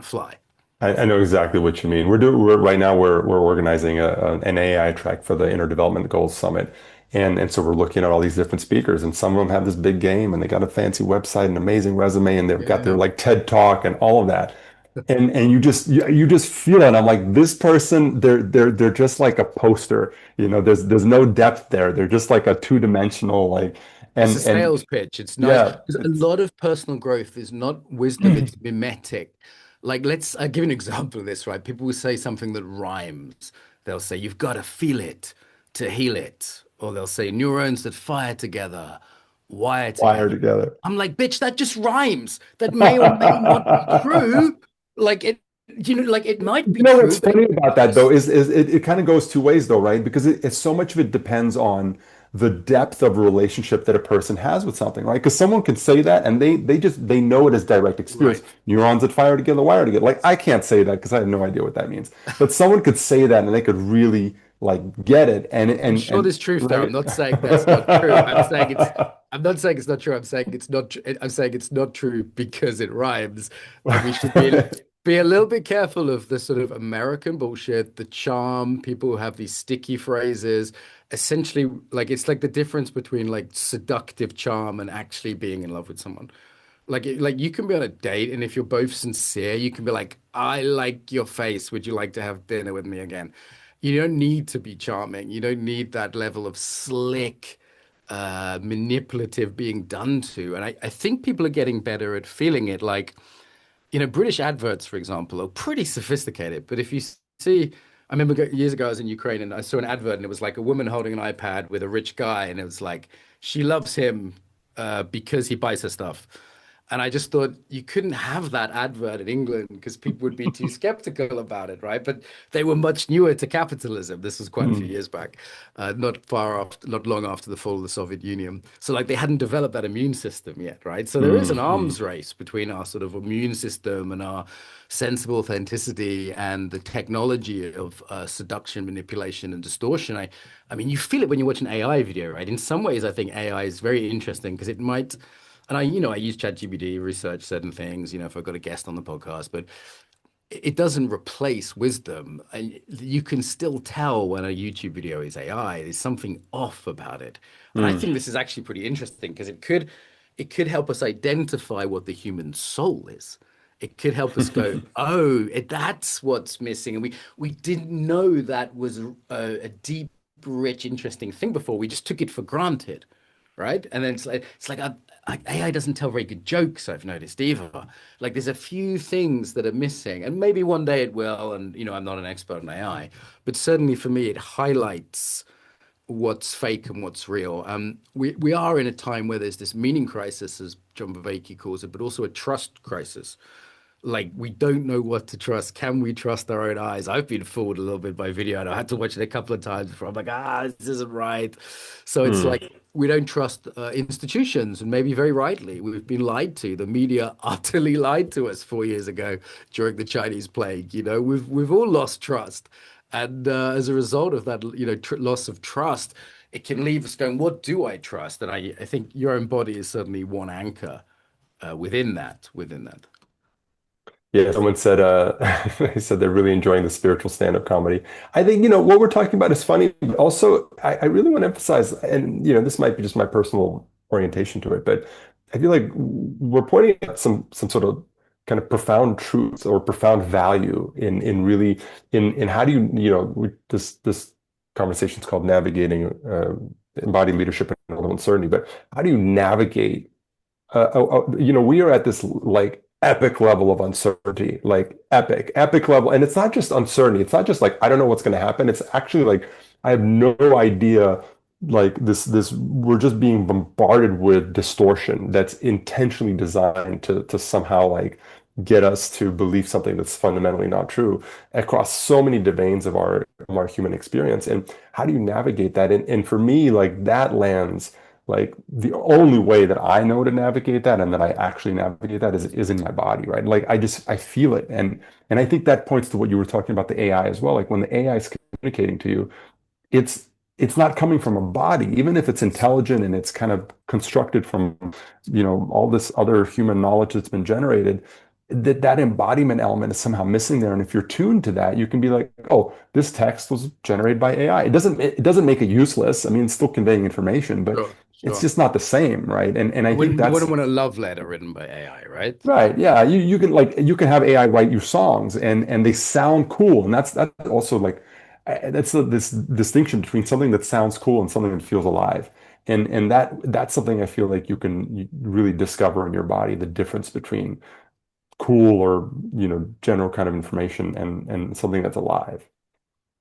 fly. I know exactly what you mean. Right now we're organizing an AI track for the Inner Development Goals Summit. And so we're looking at all these different speakers, and some of them have this big game and they got a fancy website, an amazing resume, and they've got their Yeah. like TED Talk and all of that. And you just feel it. I'm like, this person, they're just like a poster. There's no depth there. They're just like a two-dimensional like It's a and sales pitch. It's nice yeah, because a it's lot of personal growth is not wisdom, it's mimetic. Like, I'll give you an example of this, right? People will say something that rhymes. They'll say, you've got to feel it to heal it. Or they'll say, neurons that fire together, wire wired together. together. I'm like, bitch, that just rhymes. That may or may not be true. Like, like it might be What's true, but funny about that though just is it kind of goes two ways though, right? Because it's so much of it depends on the depth of relationship that a person has with something, right? Because someone can say that and they know it as direct experience. right. Neurons that fire together, wire together. Like I can't say that because I have no idea what that means. But someone could say that and they could really like get it I'm sure and there's truth there. I'm right. not saying that's not true. I'm not saying it's not true. I'm saying it's not. I'm saying it's not true because it rhymes, and we should be a little bit careful of the sort of American bullshit, the charm. People who have these sticky phrases. Essentially, like it's like the difference between like seductive charm and actually being in love with someone. Like you can be on a date, and if you're both sincere, you can be like, "I like your face. Would you like to have dinner with me again?" You don't need to be charming. You don't need that level of slick, manipulative being done to. And I think people are getting better at feeling it. Like, British adverts, for example, are pretty sophisticated. But if you see, I remember years ago I was in Ukraine and I saw an advert and it was like a woman holding an iPad with a rich guy, and it was like she loves him because he buys her stuff. And I just thought you couldn't have that advert in England because people would be too skeptical about it, right? But they were much newer to capitalism. This was quite a few Hmm. years back, not long after the fall of the Soviet Union. So like they hadn't developed that immune system yet, right? So there is an Hmm. arms race between our sort of immune system and our sense of authenticity and the technology of seduction, manipulation, and distortion. I mean, you feel it when you watch an AI video, right? In some ways, I think AI is very interesting because it might. And I use ChatGPT, research certain things, if I've got a guest on the podcast, but it doesn't replace wisdom. And you can still tell when a YouTube video is AI. There's something off about it. And I Hmm. think this is actually pretty interesting because it could help us identify what the human soul is. It could help us go, oh, that's what's missing. And we didn't know that was a deep, rich, interesting thing before. We just took it for granted, right? And then it's like AI doesn't tell very good jokes, I've noticed either. Like there's a few things that are missing, and maybe one day it will. And I'm not an expert on AI, but certainly for me, it highlights what's fake and what's real. We are in a time where there's this meaning crisis, as John Bevere calls it, but also a trust crisis. Like we don't know what to trust. Can we trust our own eyes? I've been fooled a little bit by video, and I had to watch it a couple of times before I'm like, this isn't right. So it's Hmm. like we don't trust institutions, and maybe very rightly, we've been lied to. The media utterly lied to us 4 years ago during the Chinese plague. We've all lost trust, and as a result of that, loss of trust, it can leave us going, what do I trust? And I think your own body is certainly one anchor within that. Within that. Yeah, someone said they said they're really enjoying the spiritual stand-up comedy. I think, what we're talking about is funny, but also I really want to emphasize, and this might be just my personal orientation to it, but I feel like we're pointing at some sort of kind of profound truth or profound value in really in how do you, this conversation is called navigating embodied leadership in a little uncertainty, but how do you navigate we are at this like epic level of uncertainty, like epic level. And it's not just uncertainty. It's not just like, I don't know what's going to happen. It's actually like, I have no idea. Like we're just being bombarded with distortion that's intentionally designed to somehow like get us to believe something that's fundamentally not true across so many domains of our human experience. And how do you navigate that? And for me, like that lands like the only way that I know to navigate that and that I actually navigate that is in my body, right? Like I feel it. And I think that points to what you were talking about the AI as well. Like when the AI is communicating to you, it's it's not coming from a body, even if it's intelligent and it's kind of constructed from, all this other human knowledge that's been generated. That embodiment element is somehow missing there. And if you're tuned to that, you can be like, oh, this text was generated by AI. It doesn't make it useless. I mean, it's still conveying information, but Sure, it's sure. just not the same, right? And I think You that's wouldn't want a love letter written by AI, right? right. Yeah, you can have AI write you songs and they sound cool. And that's also like this distinction between something that sounds cool and something that feels alive. And that's something I feel like you really discover in your body, the difference between cool or, general kind of information and something that's alive.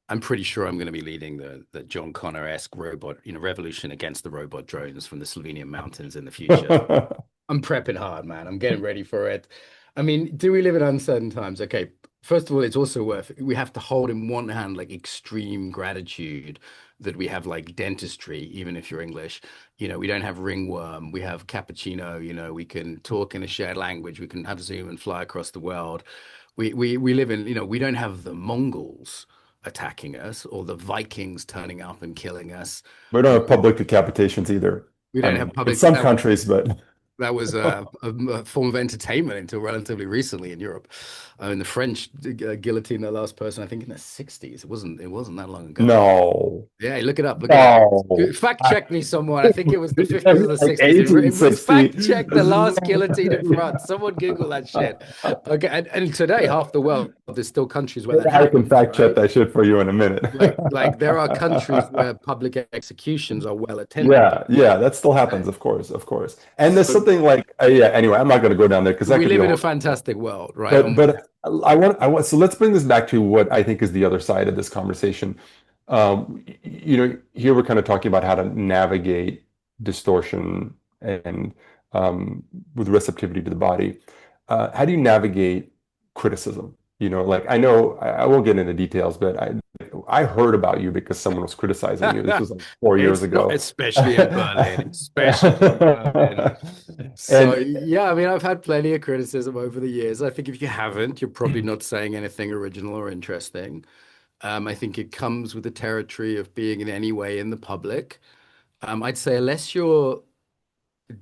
I'm pretty sure I'm going to be leading the John Connor-esque robot, revolution against the robot drones from the Slovenian mountains in the future. I'm prepping hard, man. I'm getting ready for it. I mean, do we live in uncertain times? Okay. First of all, it's also we have to hold in one hand like extreme gratitude that we have like dentistry, even if you're English. We don't have ringworm, we have cappuccino, we can talk in a shared language, we can have Zoom and fly across the world. We live in, we don't have the Mongols attacking us or the Vikings turning up and killing us. We don't We have public decapitations either. we I don't have mean, in public some countries, but that was a form of entertainment until relatively recently in Europe. I mean, the French guillotined their last person, I think, in the 60s. It wasn't that long ago. no, Yeah, look it up. Look it up. no. Fact check me, someone. I think it was the 50s or the Like 60s.1860. Fact check the last guillotine in France. Someone Google that shit. Okay, and today half the world there's still countries where that I can happens, fact check right? that shit for you in a minute. Like there are countries where public executions are well attended. Yeah, yeah, that still happens, Right? of course, of course. And there's So something like, yeah, anyway, I'm not going to go down there because that we could be live a in a whole. fantastic world, right? But so let's bring this back to what I think is the other side of this conversation. Here we're kind of talking about how to navigate distortion and with receptivity to the body. How do you navigate criticism? Like I know I won't get into details, but I heard about you because someone was criticizing you. This was like 4 years It's not, ago. especially in Berlin, especially in Berlin. So, And yeah, I mean, I've had plenty of criticism over the years. I think if you haven't, you're probably not saying anything original or interesting. I think it comes with the territory of being in any way in the public. I'd say unless you're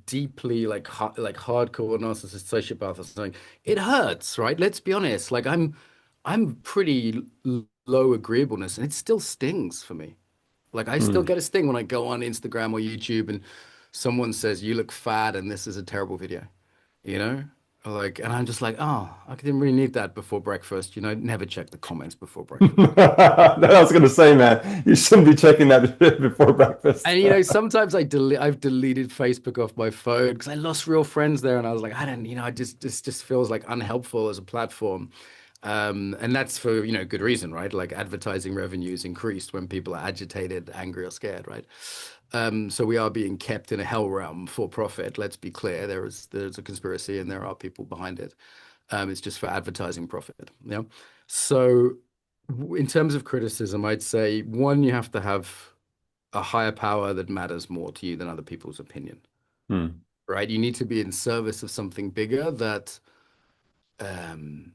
deeply like hardcore narcissist sociopath or something, it hurts, right? Let's be honest. Like I'm pretty low agreeableness, and it still stings for me. Like I still mm. get a sting when I go on Instagram or YouTube and someone says you look fat and this is a terrible video, you know? Like, and I'm just like, oh, I didn't really need that before breakfast. Never check the comments before breakfast. That I was gonna say, man, you shouldn't be checking that shit before breakfast. And sometimes I've deleted Facebook off my phone because I lost real friends there, and I was like, I don't, I just this just feels like unhelpful as a platform. And that's for, good reason, right? Like advertising revenues increased when people are agitated, angry, or scared, right? So we are being kept in a hell realm for profit. Let's be clear. There's a conspiracy and there are people behind it. It's just for advertising profit. Yeah. So in terms of criticism, I'd say one, you have to have a higher power that matters more to you than other people's opinion, Hmm. right? You need to be in service of something bigger that um,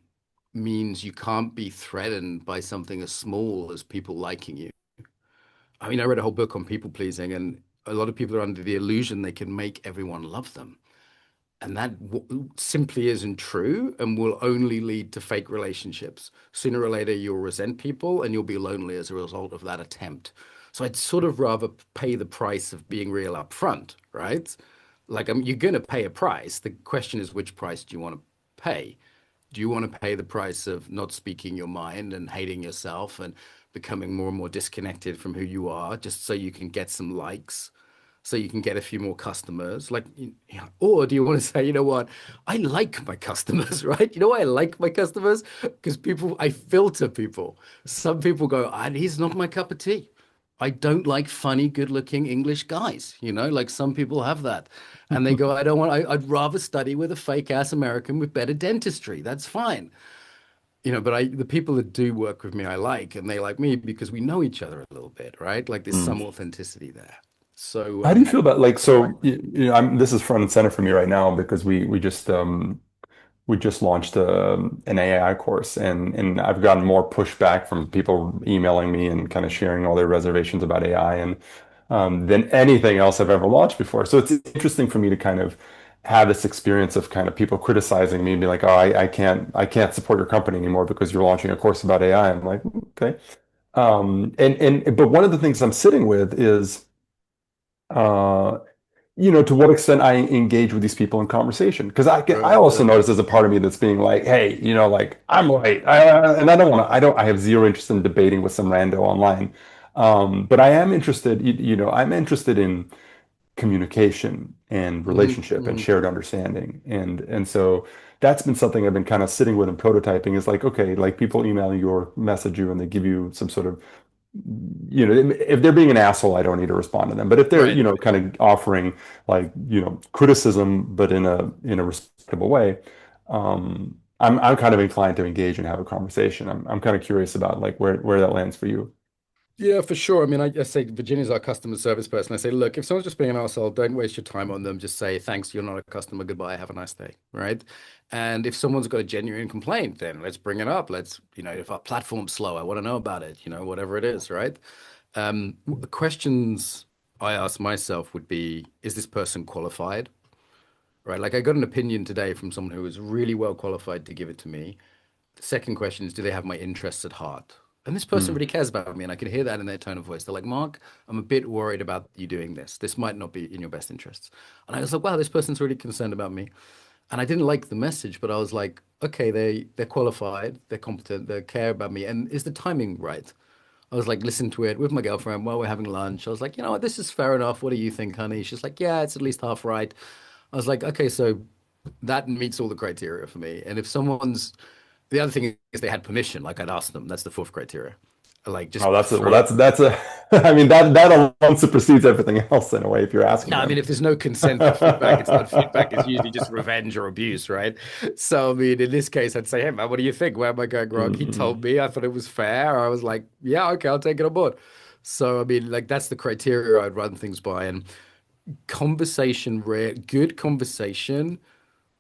means you can't be threatened by something as small as people liking you. I mean, I read a whole book on people pleasing, and a lot of people are under the illusion they can make everyone love them. And that simply isn't true and will only lead to fake relationships. Sooner or later, you'll resent people and you'll be lonely as a result of that attempt. So I'd sort of rather pay the price of being real up front, right? Like, you're going to pay a price. The question is, which price do you want to pay? Do you want to pay the price of not speaking your mind and hating yourself and becoming more and more disconnected from who you are, just so you can get some likes, so you can get a few more customers. Like, or do you want to say, you know what? I like my customers, right? You know why I like my customers? Because I filter people. Some people go, he's not my cup of tea. I don't like funny, good-looking English guys. Like some people have that. And they go, I'd rather study with a fake ass American with better dentistry. That's fine. But the people that do work with me, I like, and they like me because we know each other a little bit, right? Like there's Mm. some authenticity there. So, How do you feel about like so this is front and center for me right now because we just launched an AI course and I've gotten more pushback from people emailing me and kind of sharing all their reservations about AI and than anything else I've ever launched before. So it's interesting for me to kind of have this experience of kind of people criticizing me and be like, oh, I can't support your company anymore because you're launching a course about AI. I'm like, okay. And but one of the things I'm sitting with is uh to what extent I engage with these people in conversation. Because I also uh, notice there's a part of me that's being like, hey, like I'm right. And I don't want to, I have zero interest in debating with some rando online. But I am interested, I'm interested in communication and mhm, relationship and mhm. shared understanding. And so that's been something I've been kind of sitting with and prototyping is like, okay, like people email you or message you and they give you some sort of if they're being an asshole, I don't need to respond to them. But if they're, Right. kind of offering like, criticism, but in a respectable way, I'm kind of inclined to engage and have a conversation. I'm kind of curious about like where that lands for you. Yeah, for sure. I mean, I say Virginia's our customer service person. I say, look, if someone's just being an arsehole, don't waste your time on them. Just say, thanks, you're not a customer. Goodbye. Have a nice day. Right. And if someone's got a genuine complaint, then let's bring it up. If our platform's slow, I want to know about it, whatever it is. Right. The questions I ask myself would be, is this person qualified? Right. Like I got an opinion today from someone who was really well qualified to give it to me. The second question is, do they have my interests at heart? And this person Hmm. really cares about me, and I can hear that in their tone of voice. They're like, Mark, I'm a bit worried about you doing this. This might not be in your best interests. And I was like, wow, this person's really concerned about me. And I didn't like the message, but I was like, okay, they're qualified, they're competent, they care about me. And is the timing right? I was like, listen to it with my girlfriend while we're having lunch. I was like, you know what, this is fair enough. What do you think, honey? She's like, yeah, it's at least half right. I was like, okay, so that meets all the criteria for me. And if the other thing is they had permission, like I'd asked them. That's the fourth criteria. Like just Oh, that's it. Well, throw. that's a, I mean, that alone supersedes everything else in a way if you're asking Yeah, I mean, them. if there's no consent to feedback, it's not feedback. It's usually just revenge or abuse, right? So, I mean, in this case, I'd say, hey, man, what do you think? Where am I going wrong? He Mm-mm. told me. I thought it was fair. I was like, yeah, okay, I'll take it on board. So, I mean, like, that's the criteria I'd run things by. And good conversation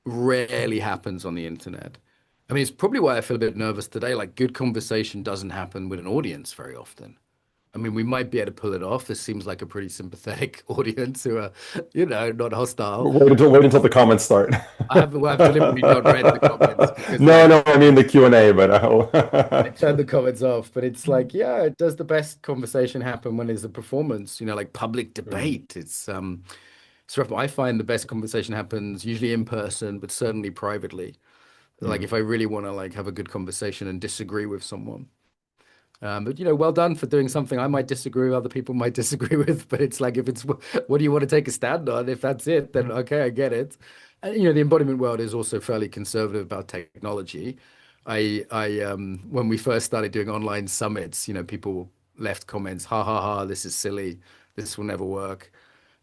rarely happens on the internet. I mean, it's probably why I feel a bit nervous today. Like, good conversation doesn't happen with an audience very often. I mean, we might be able to pull it off. This seems like a pretty sympathetic audience who are, not hostile. Wait until the comments start. I've deliberately not read the comments because, No, like, no, I mean the Q&A, but I turned the comments off. But it's like, yeah, does the best conversation happen when there's a performance? Like public Mm, debate. It's rough. I find the best conversation happens usually in person, but certainly privately. Like mm. if I really want to like have a good conversation and disagree with someone. But well done for doing something I might disagree with, other people might disagree with. But it's like if it's what do you want to take a stand on? If that's it, then okay, I get it. And the embodiment world is also fairly conservative about technology. When we first started doing online summits, people left comments, ha ha ha, this is silly, this will never work.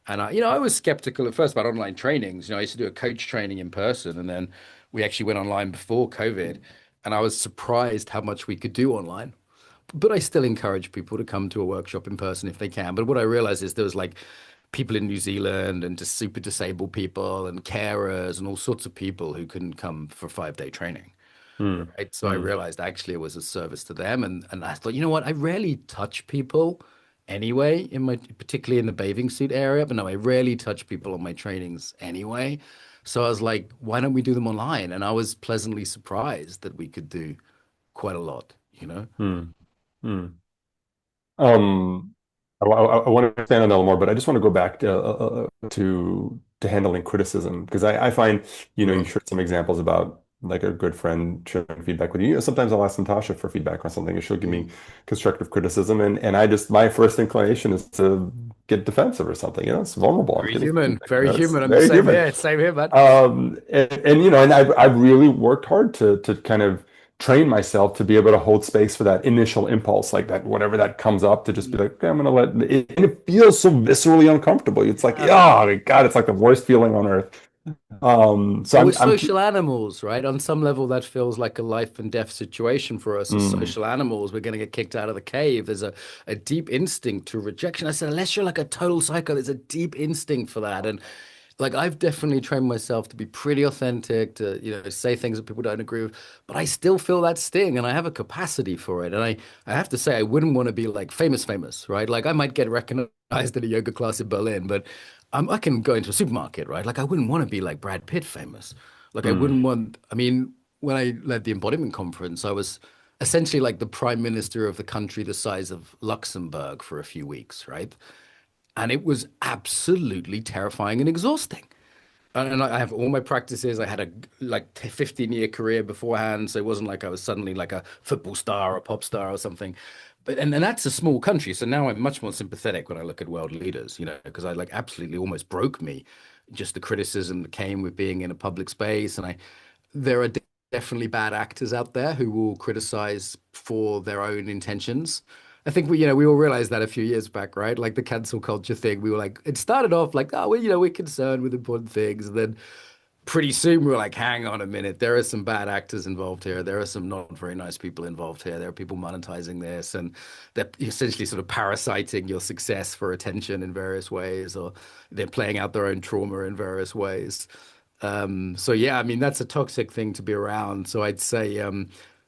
And I was skeptical at first about online trainings. I used to do a coach training in person, and then we actually went online before COVID, and I was surprised how much we could do online. But I still encourage people to come to a workshop in person if they can. But what I realized is there was like people in New Zealand and just super disabled people and carers and all sorts of people who couldn't come for 5-day training. Mm, Right. So I mm, realized actually it was a service to them. And I thought, you know what? I rarely touch people anyway, particularly in the bathing suit area. But no, I rarely touch people on my trainings anyway. So I was like, why don't we do them online? And I was pleasantly surprised that we could do quite a lot. mm, mm. I want to expand on that a little more, but I just want to go back to handling criticism because I find, you Sure. shared some examples about like a good friend sharing feedback with you. Sometimes I'll ask Natasha for feedback on something and she'll give me Mm. constructive criticism. And I just, my first inclination is to get defensive or something. It's vulnerable. I'm Very getting human, feedback. very It's human. I'm the very same human. here. Same here, man. And I've really worked hard to kind of train myself to be able to hold space for that initial impulse, like that, whatever that comes up, to just be Mm. like, okay, I'm gonna let it, and it feels so viscerally uncomfortable. It's like, Yeah. oh God, it's like the worst feeling on earth. So Well, we're I'm social animals, right? On some level, that feels like a life and death situation for us as mm, social animals. We're going to get kicked out of the cave. There's a deep instinct to rejection. I said, unless you're like a total psycho, there's a deep instinct for that. And like, I've definitely trained myself to be pretty authentic, to, say things that people don't agree with, but I still feel that sting and I have a capacity for it. And I have to say, I wouldn't want to be like famous, right? Like, I might get recognized at a yoga class in Berlin, but I can go into a supermarket, right? Like I wouldn't want to be like Brad Pitt famous. Like I mm. wouldn't want, I mean, when I led the embodiment conference, I was essentially like the prime minister of the country the size of Luxembourg for a few weeks, right? And it was absolutely terrifying and exhausting. And I have all my practices. I had a like 15-year career beforehand, so it wasn't like I was suddenly like a football star or a pop star or something. But and that's a small country, so now I'm much more sympathetic when I look at world leaders, because I like absolutely almost broke me, just the criticism that came with being in a public space. And there are definitely bad actors out there who will criticize for their own intentions. I think we all realized that a few years back, right? Like the cancel culture thing. We were like, it started off like, oh, we're concerned with important things. And then pretty soon we were like, hang on a minute. There are some bad actors involved here. There are some not very nice people involved here. There are people monetizing this and they're essentially sort of parasiting your success for attention in various ways, or they're playing out their own trauma in various ways. So yeah, I mean that's a toxic thing to be around. So I'd say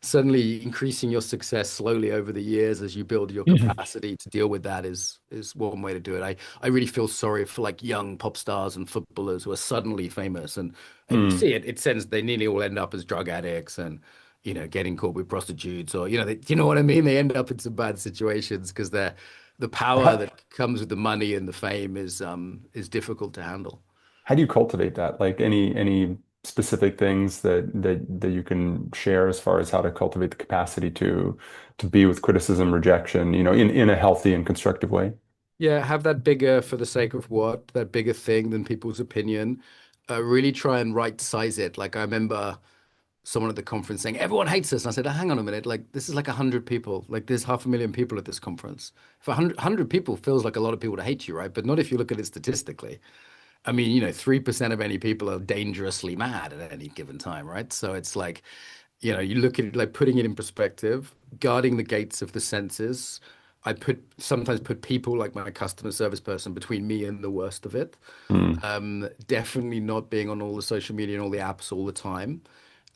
certainly increasing your success slowly over the years as you build your capacity to deal with that is one way to do it. I really feel sorry for like young pop stars and footballers who are suddenly famous and you Mm. see it. It sends they nearly all end up as drug addicts and getting caught with prostitutes or you know what I mean? They end up in some bad situations because the power How, that comes with the money and the fame is difficult to handle. how do you cultivate that? Like any specific things that you can share as far as how to cultivate the capacity to be with criticism, rejection, in a healthy and constructive way? Yeah, have that bigger for the sake of what, that bigger thing than people's opinion. Really try and right size it. Like I remember someone at the conference saying, everyone hates us. And I said, hang on a minute. Like this is like 100 people. Like there's 500,000 people at this conference. If 100 people feels like a lot of people to hate you, right? But not if you look at it statistically. I mean, 3% of any people are dangerously mad at any given time, right? So it's like, you look at it like putting it in perspective, guarding the gates of the senses. I sometimes put people like my customer service person between me and the worst of it. Mm. Definitely not being on all the social media and all the apps all the time.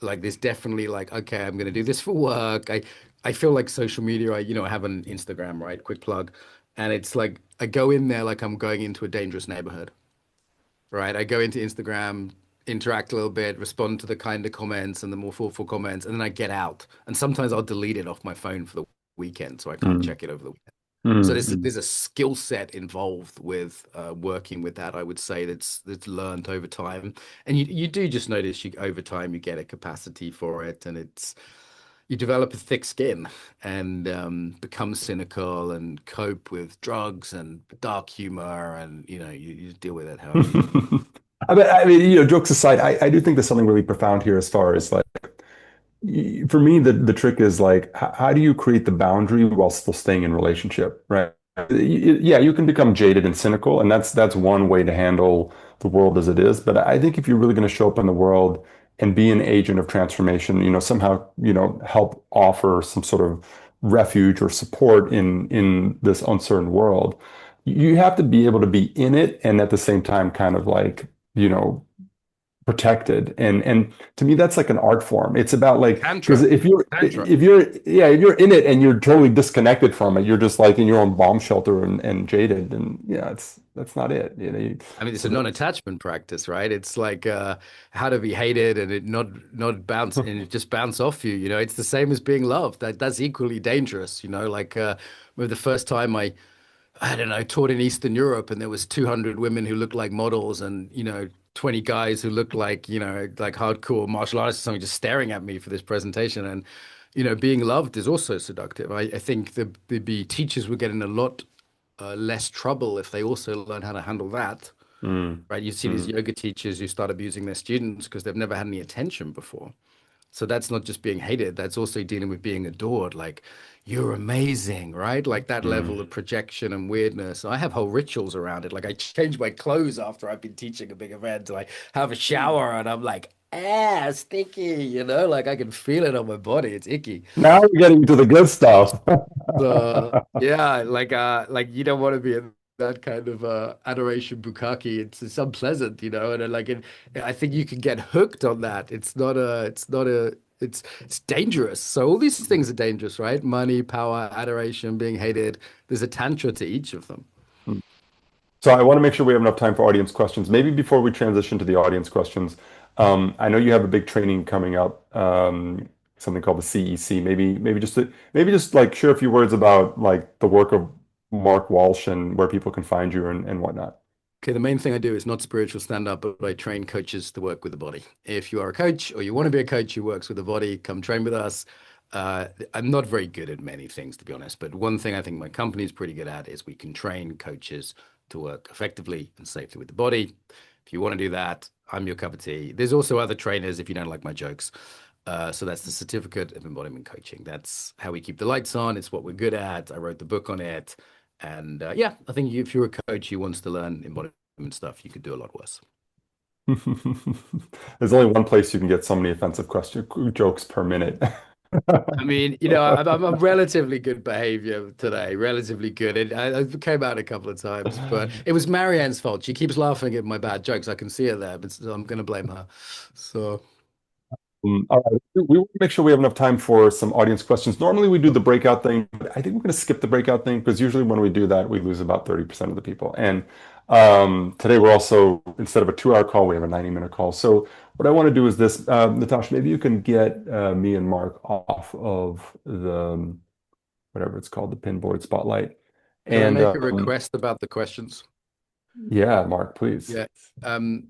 Like there's definitely like, okay, I'm gonna do this for work. I feel like social media, I have an Instagram, right? Quick plug. And it's like I go in there like I'm going into a dangerous neighborhood, right? I go into Instagram, interact a little bit, respond to the kinder comments and the more thoughtful comments, and then I get out. And sometimes I'll delete it off my phone for the weekend, so I can't Mm. check it over the weekend. So Mm. there's Mm. there's a skill set involved with working with that. I would say that's learned over time, and you do just notice you over time you get a capacity for it, and you develop a thick skin and become cynical and cope with drugs and dark humor, and you deal with it however you. I mean, jokes aside, I do think there's something really profound here as far as like for me, the trick is like, how do you create the boundary while still staying in relationship, right? Yeah, you can become jaded and cynical, and that's one way to handle the world as it is. But I think if you're really going to show up in the world and be an agent of transformation, somehow, help offer some sort of refuge or support in this uncertain world, you have to be able to be in it and at the same time kind of like, protected. And to me that's like an art form. It's about like, because Tantra. if you're Tantra. if you're yeah, if you're in it and you're totally disconnected from it, you're just like in your own bomb shelter and jaded, and yeah, that's not it, I mean, it's so a that's non-attachment practice, right? It's like how to be hated and it not bounce and it just bounce off you. It's the same as being loved. That's equally dangerous. Like remember the first time I don't know, taught in Eastern Europe and there was 200 women who looked like models and 20 guys who look like, like hardcore martial artists or something just staring at me for this presentation. And, being loved is also seductive. I think the teachers would get in a lot less trouble if they also learn how to handle that, Mm, right? You see these mm, yoga teachers who start abusing their students because they've never had any attention before. So that's not just being hated, that's also dealing with being adored. Like, you're amazing, right? Like that level mm. of projection and weirdness. I have whole rituals around it. Like, I change my clothes after I've been teaching a big event. Like, have a shower and I'm like, sticky, like I can feel it on my body. It's icky. Now we're getting to the good stuff. Yeah, like you don't want to be in that kind of adoration bukkake. It's unpleasant, and then, I think you can get hooked on that. It's dangerous. So all these things are dangerous, right? Money, power, adoration, being hated. There's a tantra to each of them. So I want to make sure we have enough time for audience questions. Maybe before we transition to the audience questions, I know you have a big training coming up, something called the CEC. Maybe just like share a few words about like the work of Mark Walsh and where people can find you and whatnot. Okay, the main thing I do is not spiritual stand-up, but I train coaches to work with the body. If you are a coach or you want to be a coach who works with the body, come train with us. I'm not very good at many things, to be honest, but one thing I think my company is pretty good at is we can train coaches to work effectively and safely with the body. If you want to do that, I'm your cup of tea. There's also other trainers if you don't like my jokes. So that's the certificate of embodiment coaching. That's how we keep the lights on. It's what we're good at. I wrote the book on it. And yeah, I think if you're a coach who wants to learn embodiment stuff, you could do a lot worse. There's only one place you can get so many offensive question jokes per minute. I mean, I'm relatively good behavior today, relatively good. I came out a couple of times, but it was Marianne's fault. She keeps laughing at my bad jokes. I can see her there, but so I'm going to blame her. So, All right. We want to make sure we have enough time for some audience questions. Normally we do the breakout thing, but I think we're going to skip the breakout thing because usually when we do that, we lose about 30% of the people. And today we're also, instead of a 2 hour call, we have a 90-minute call. So what I want to do is this, Natasha, maybe you can get me and Mark off of the, whatever it's called, the pinboard spotlight. can I And make a request about the questions? yeah, Mark, please. Yeah.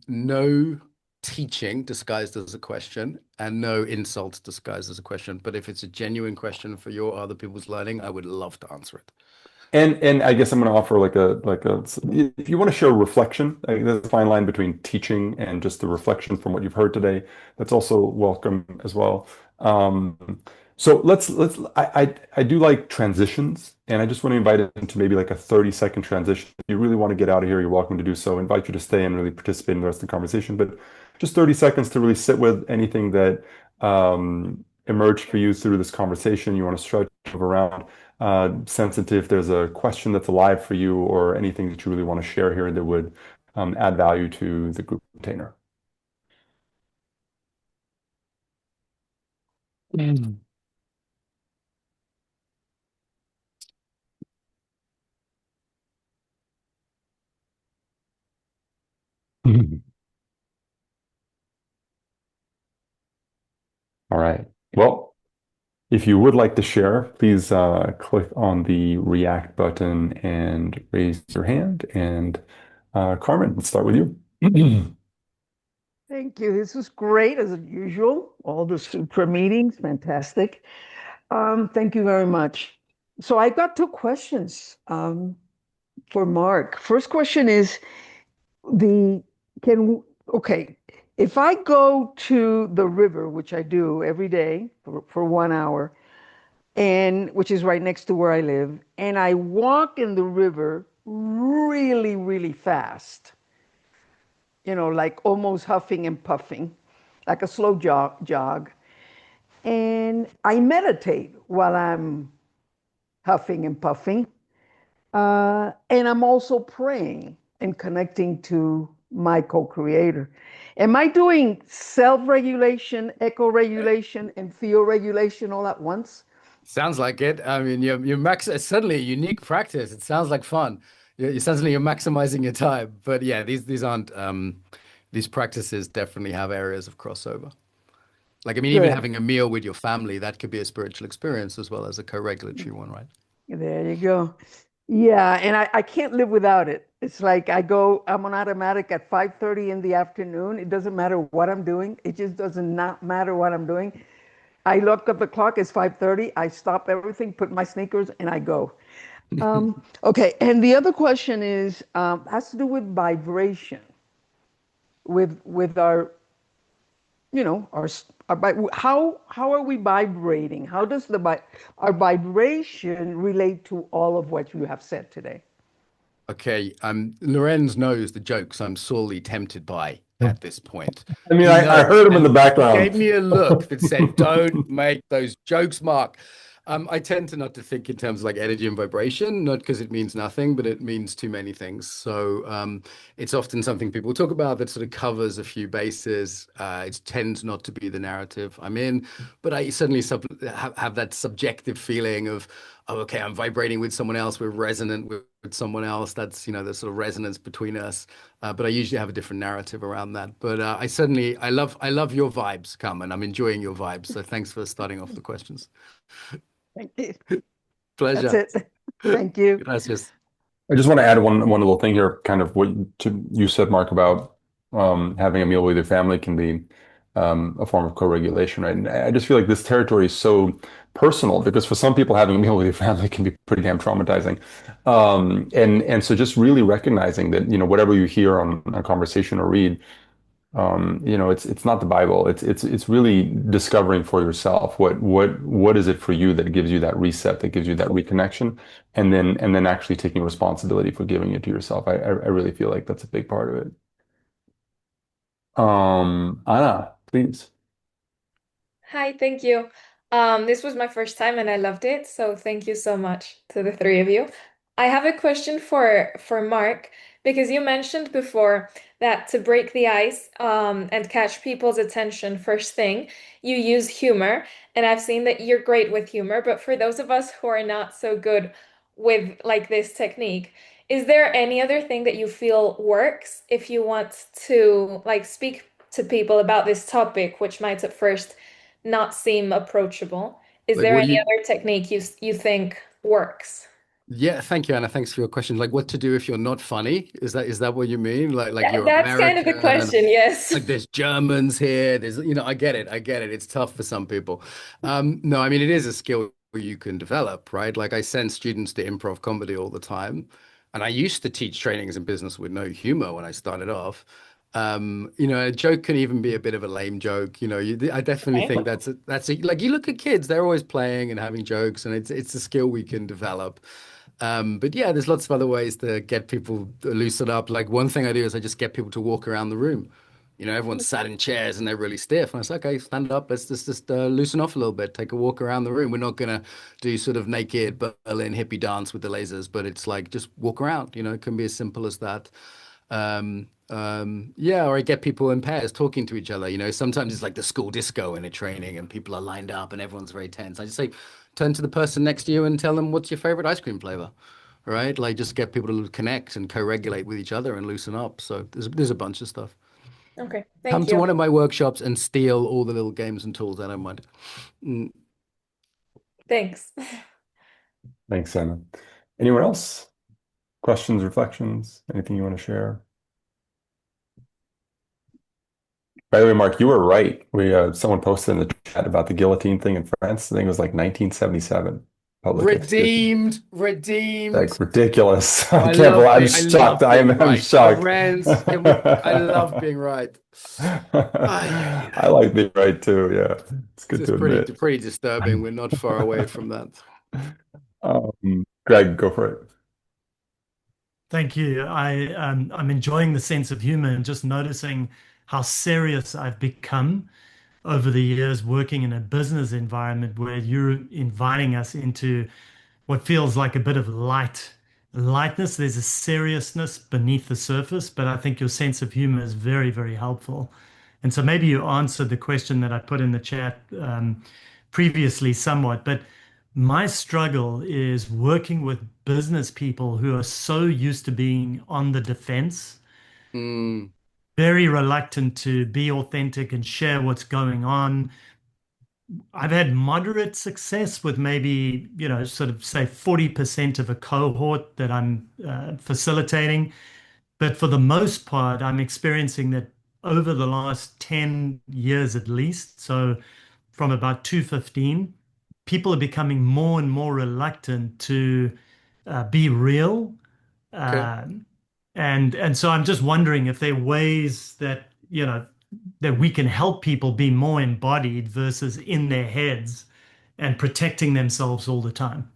No teaching disguised as a question and no insult disguised as a question. But if it's a genuine question for your other people's learning, I would love to answer it. And I guess I'm going to offer like a if you want to share reflection, there's a fine line between teaching and just the reflection from what you've heard today. That's also welcome as well. So I do like transitions, and I just want to invite it into maybe like a 30-second transition. If you really want to get out of here, you're welcome to do so. I invite you to stay and really participate in the rest of the conversation, but just 30 seconds to really sit with anything that emerged for you through this conversation. You want to stretch, move around, sensitive if there's a question that's alive for you or anything that you really want to share here that would add value to the group container. Mm. All right. Well, if you would like to share, please click on the react button and raise your hand. And Carmen, let's start with you. Thank you. This was great as usual. All the Sutra meetings, fantastic. Thank you very much. So I got two questions for Mark. First question is the can okay, if I go to the river, which I do every day for 1 hour, and which is right next to where I live, and I walk in the river really, really fast, like almost huffing and puffing, like a slow jog. And I meditate while I'm huffing and puffing. And I'm also praying and connecting to my co creator. Am I doing self regulation, eco regulation, and theo-regulation all at once? Sounds like it. I mean, you're max. It's certainly a unique practice. It sounds like fun. Suddenly you're maximizing your time. But yeah, these aren't these practices definitely have areas of crossover. Like, I mean, even Good. having a meal with your family, that could be a spiritual experience as well as a co-regulatory one, right? There you go. Yeah, and I can't live without it. It's like I'm on automatic at 5:30 in the afternoon. It doesn't matter what I'm doing. It just does not matter what I'm doing. I look at the clock, it's 5:30. I stop everything, put my sneakers, and I go. Okay, and the other question is has to do with vibration, with our, how are we vibrating? How does our vibration relate to all of what you have said today? Okay, Lorenz knows the jokes I'm sorely tempted by at this point. I mean, He I knows, heard him in the and he background. gave me a look that said, "Don't make those jokes, Mark." I tend to not to think in terms of like energy and vibration, not because it means nothing, but it means too many things. So it's often something people talk about that sort of covers a few bases. It tends not to be the narrative I'm in, but I certainly have that subjective feeling of, oh, okay, I'm vibrating with someone else. We're resonant with someone else. That's, the sort of resonance between us. But I usually have a different narrative around that. But I love your vibes, Carmen. I'm enjoying your vibes. So thanks for starting off the questions. Thank you. That's Pleasure. it. Thank you. Gracias. I just want to add one little thing here, kind of what you said, Mark, about having a meal with your family can be a form of co-regulation, right? And I just feel like this territory is so personal because for some people, having a meal with your family can be pretty damn traumatizing. And so just really recognizing that, whatever you hear on a conversation or read, it's not the Bible. It's really discovering for yourself what is it for you that gives you that reset, that gives you that reconnection, and then actually taking responsibility for giving it to yourself. I really feel like that's a big part of it. Anna, please. Hi, thank you. This was my first time and I loved it, so thank you so much to the three of you. I have a question for Mark because you mentioned before that to break the ice and catch people's attention first thing, you use humor, and I've seen that you're great with humor, but for those of us who are not so good with like this technique, is there any other thing that you feel works if you want to like speak to people about this topic, which might at first not seem approachable? Is Like there what any you other technique you think works? Yeah, thank you, Anna. Thanks for your question. Like what to do if you're not funny? Is that what you mean? Like you're That's kind of the American, question, yes. like there's Germans here. I get it. I get it. It's tough for some people. No, I mean it is a skill you can develop, right? Like I send students to improv comedy all the time. And I used to teach trainings in business with no humor when I started off. A joke can even be a bit of a lame joke. I definitely Okay. think like you look at kids, they're always playing and having jokes, and it's a skill we can develop. But yeah, there's lots of other ways to get people to loosen up. Like one thing I do is I just get people to walk around the room. Everyone's sat in chairs and they're really stiff. And I say, okay, stand up. Let's just loosen off a little bit. Take a walk around the room. We're not gonna do sort of naked Berlin hippie dance with the lasers, but it's like just walk around. It can be as simple as that. Yeah, or I get people in pairs talking to each other. Sometimes it's like the school disco in a training and people are lined up and everyone's very tense. I just say, turn to the person next to you and tell them what's your favorite ice cream flavor, right? Like just get people to connect and co-regulate with each other and loosen up. So there's a bunch of stuff. Okay, Come thank to you. one of my workshops and steal all the little games and tools. I don't mind. Mm. Thanks. Thanks, Anna. Anyone else? Questions, reflections, anything you want to share? By the way, Mark, you were right. Someone posted in the chat about the guillotine thing in France. I think it was like 1977 public execution. Redeemed, redeemed. Like ridiculous. Oh, I can't believe I'm I shocked. love being I'm right. shocked. Lorenz, I love being right. Ay, ay, I ay. like being right too. Yeah, it's good It's to pretty admit. pretty disturbing. We're not far away from that. Greg, go for it. Thank you. I'm enjoying the sense of humor and just noticing how serious I've become over the years working in a business environment where you're inviting us into what feels like a bit of lightness. There's a seriousness beneath the surface, but I think your sense of humor is very, very helpful. And so maybe you answered the question that I put in the chat previously somewhat, but my struggle is working with business people who are so used to being on the defense, very reluctant to be authentic and share what's going on. I've had moderate success with maybe, sort of say 40% of a cohort that I'm facilitating. But for the most part, I'm experiencing that over the last 10 years at least, so from about 215, people are becoming more and more reluctant to be real. Okay. Um, and so I'm just wondering if there are ways that, that we can help people be more embodied versus in their heads and protecting themselves all the time.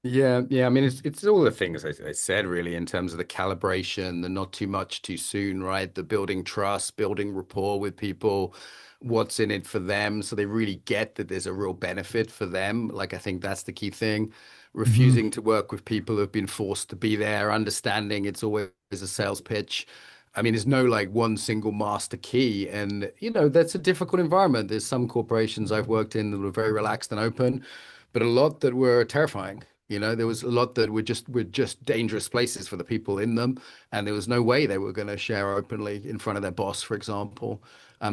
Yeah, yeah. I mean, it's all the things I said really in terms of the calibration, the not too much too soon, right? The building trust, building rapport with people, what's in it for them, so they really get that there's a real benefit for them. Like I think that's the key thing. Mhm. Refusing to work with people who've been forced to be there, understanding it's always a sales pitch. I mean, there's no like one single master key, and that's a difficult environment. There's some corporations I've worked in that were very relaxed and open, but a lot that were terrifying. There was a lot that were just dangerous places for the people in them, and there was no way they were going to share openly in front of their boss, for example.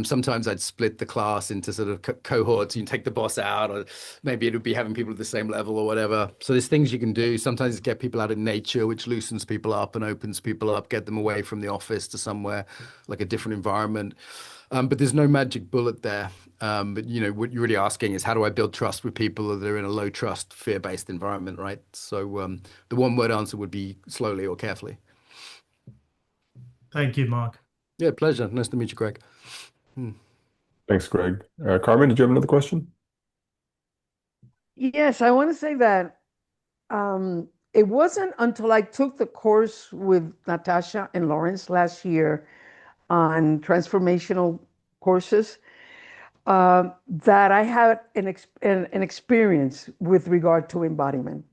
Sometimes I'd split the class into sort of cohorts. You can take the boss out, or maybe it would be having people at the same level or whatever. So there's things you can do. Sometimes get people out in nature, which loosens people up and opens people up, get them away from the office to somewhere like a different environment. But there's no magic bullet there. But what you're really asking is how do I build trust with people that are in a low trust, fear-based environment, right? So the one word answer would be slowly or carefully. Thank you, Mark. Yeah, pleasure. Nice to meet you, Greg. Hmm. Thanks, Greg. Carmen, did you have another question? Yes, I want to say that it wasn't until I took the course with Natasha and Lawrence last year on transformational courses that I had an experience with regard to embodiment.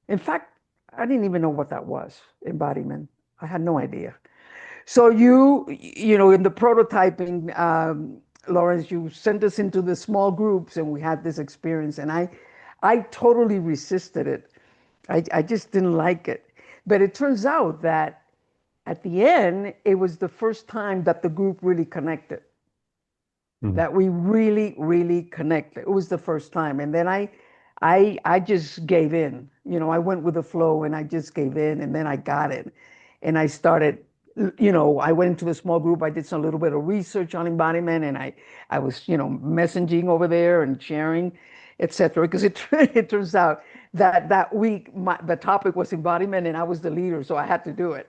In fact, I didn't even know what that was, embodiment. I had no idea. So in the prototyping, Lawrence, you sent us into the small groups and we had this experience, and I totally resisted it. I just didn't like it. But it turns out that at the end, it was the first time that the group really connected, Mhm. that we really, really connected. It was the first time. And then I just gave in. I went with the flow and I just gave in, and then I got it. And I started, I went into the small group. I did some little bit of research on embodiment, and I was, messaging over there and sharing, etc. Because it turns out that week the topic was embodiment and I was the leader, so I had to do it.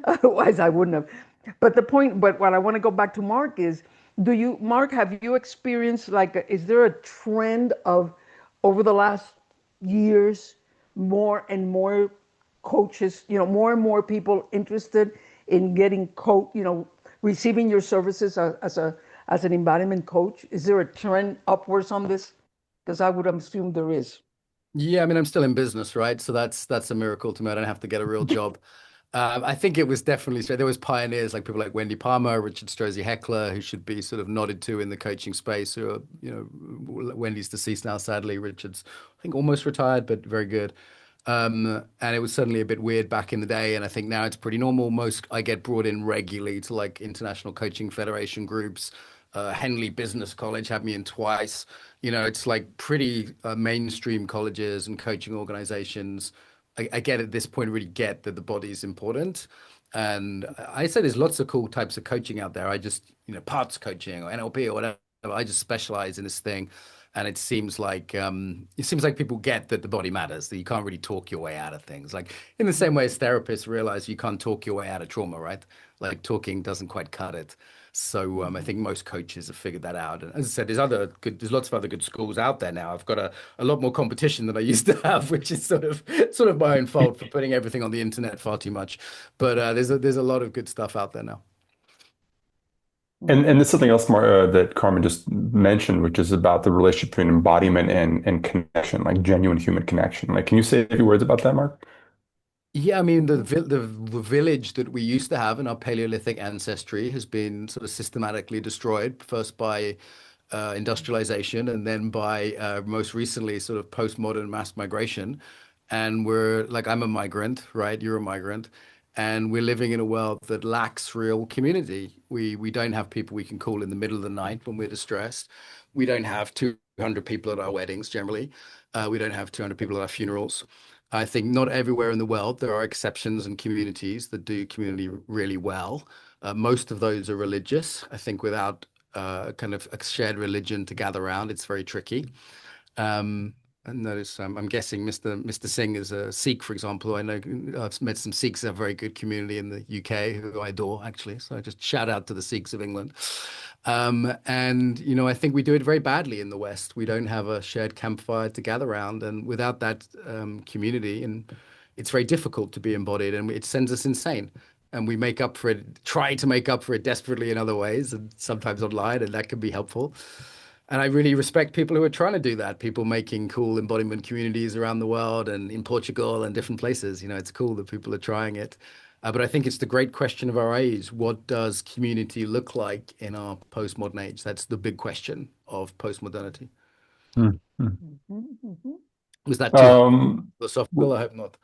Otherwise I wouldn't have. But what I want to go back to Mark is, Mark, have you experienced is there a trend of over the last years, more and more coaches, more and more people interested in getting receiving your services as an embodiment coach? Is there a trend upwards on this? Because I would assume there is. Yeah, I mean, I'm still in business, right? So that's a miracle to me. I don't have to get a real job. I think it was definitely so. There was pioneers like people like Wendy Palmer, Richard Strozzi Heckler, who should be sort of nodded to in the coaching space. Who are, Wendy's deceased now, sadly. Richard's, I think, almost retired, but very good. And it was suddenly a bit weird back in the day, and I think now it's pretty normal. I get brought in regularly to like International Coaching Federation groups. Henley Business College had me in twice. It's like pretty mainstream colleges and coaching organizations. I get at this point really get that the body is important. And I say there's lots of cool types of coaching out there. I just, parts coaching or NLP or whatever. I just specialize in this thing. And it seems like people get that the body matters, that you can't really talk your way out of things. Like in the same way as therapists realize you can't talk your way out of trauma, right? Like talking doesn't quite cut it. So I think most coaches have figured that out. And as I said, there's lots of other good schools out there now. I've got a lot more competition than I used to have, which is sort of my own fault for putting everything on the internet far too much. But there's a lot of good stuff out there now. And there's something else more, that Carmen just mentioned, which is about the relationship between embodiment and connection, like genuine human connection. Like, can you say a few words about that, Mark? Yeah, I mean the village that we used to have in our Paleolithic ancestry has been sort of systematically destroyed, first by industrialization and then by most recently sort of postmodern mass migration. And we're like, I'm a migrant, right? You're a migrant. And we're living in a world that lacks real community. We don't have people we can call in the middle of the night when we're distressed. We don't have 200 people at our weddings generally. We don't have 200 people at our funerals. I think not everywhere in the world. There are exceptions and communities that do community really well. Most of those are religious. I think without kind of a shared religion to gather around, it's very tricky. Um, and notice, I'm guessing Mr. Singh is a Sikh, for example. I know I've met some Sikhs that have a very good community in the UK who I adore, actually. So just shout out to the Sikhs of England. And, I think we do it very badly in the West. We don't have a shared campfire to gather around. And without that community, and it's very difficult to be embodied, and it sends us insane. And we make up for it, try to make up for it desperately in other ways, and sometimes online, and that can be helpful. And I really respect people who are trying to do that, people making cool embodiment communities around the world and in Portugal and different places. It's cool that people are trying it. But I think it's the great question of our age. What does community look like in our postmodern age? That's the big question of postmodernity. Mhm. Was that too Um, philosophical? I hope not.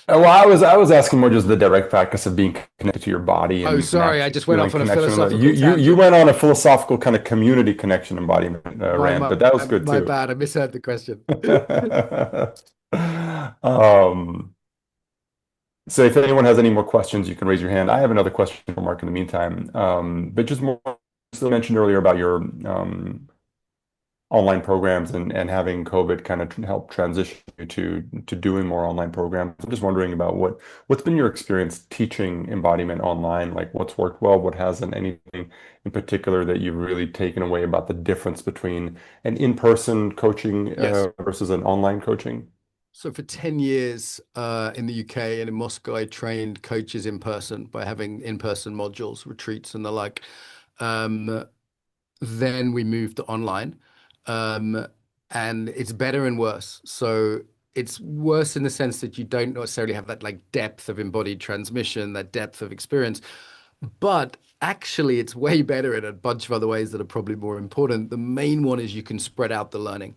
well, I was asking more just the direct practice of being connected to your body Oh, and sorry, I actually just went feeling off on a connection with it. philosophical You tangent. went on a philosophical kind of community connection embodiment My, rant, my, but that was good my too. bad. I misheard the question. Um, so if anyone has any more questions, you can raise your hand. I have another question for Mark in the meantime. But just more, you mentioned earlier about your online programs and having COVID kind of help transition you to doing more online programs. I'm just wondering about what's been your experience teaching embodiment online? Like what's worked well, what hasn't, anything in particular that you've really taken away about the difference between an in-person coaching Yes. versus an online coaching? So for 10 years in the UK and in Moscow, I trained coaches in person by having in-person modules, retreats, and the like. Um, then we moved to online, um, and it's better and worse. So it's worse in the sense that you don't necessarily have that like depth of embodied transmission, that depth of experience, but actually it's way better in a bunch of other ways that are probably more important. The main one is you can spread out the learning.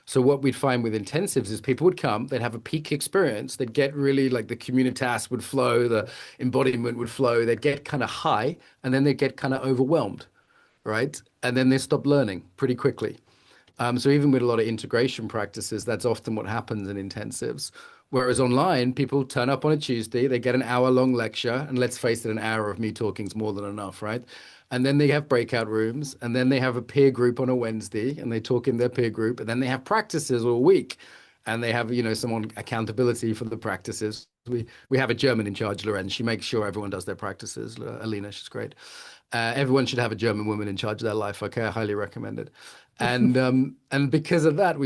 So what we'd find with intensives is people would come, they'd have a peak experience, they'd get really like the communitas would flow, the embodiment would flow, they'd get kind of high, and then they'd get kind of overwhelmed, right? And then they stop learning pretty quickly. So even with a lot of integration practices, that's often what happens in intensives. Whereas online, people turn up on a Tuesday, they get an hour-long lecture, and let's face it, an hour of me talking is more than enough, right? And then they have breakout rooms, and then they have a peer group on a Wednesday, and they talk in their peer group, and then they have practices all week, and they have, someone accountability for the practices. We have a German in charge, Lorenz. She makes sure everyone does their practices. Alina, she's great. Everyone should have a German woman in charge of their life. Okay, I highly recommend it. And because of that,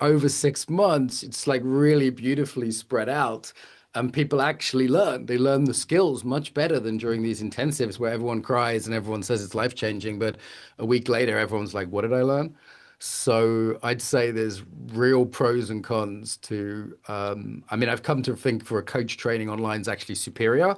over 6 months, it's like really beautifully spread out, and people actually learn. They learn the skills much better than during these intensives where everyone cries and everyone says it's life changing, but a week later, everyone's like, "What did I learn?" So I'd say there's real pros and cons to. I mean, I've come to think for a coach training online is actually superior.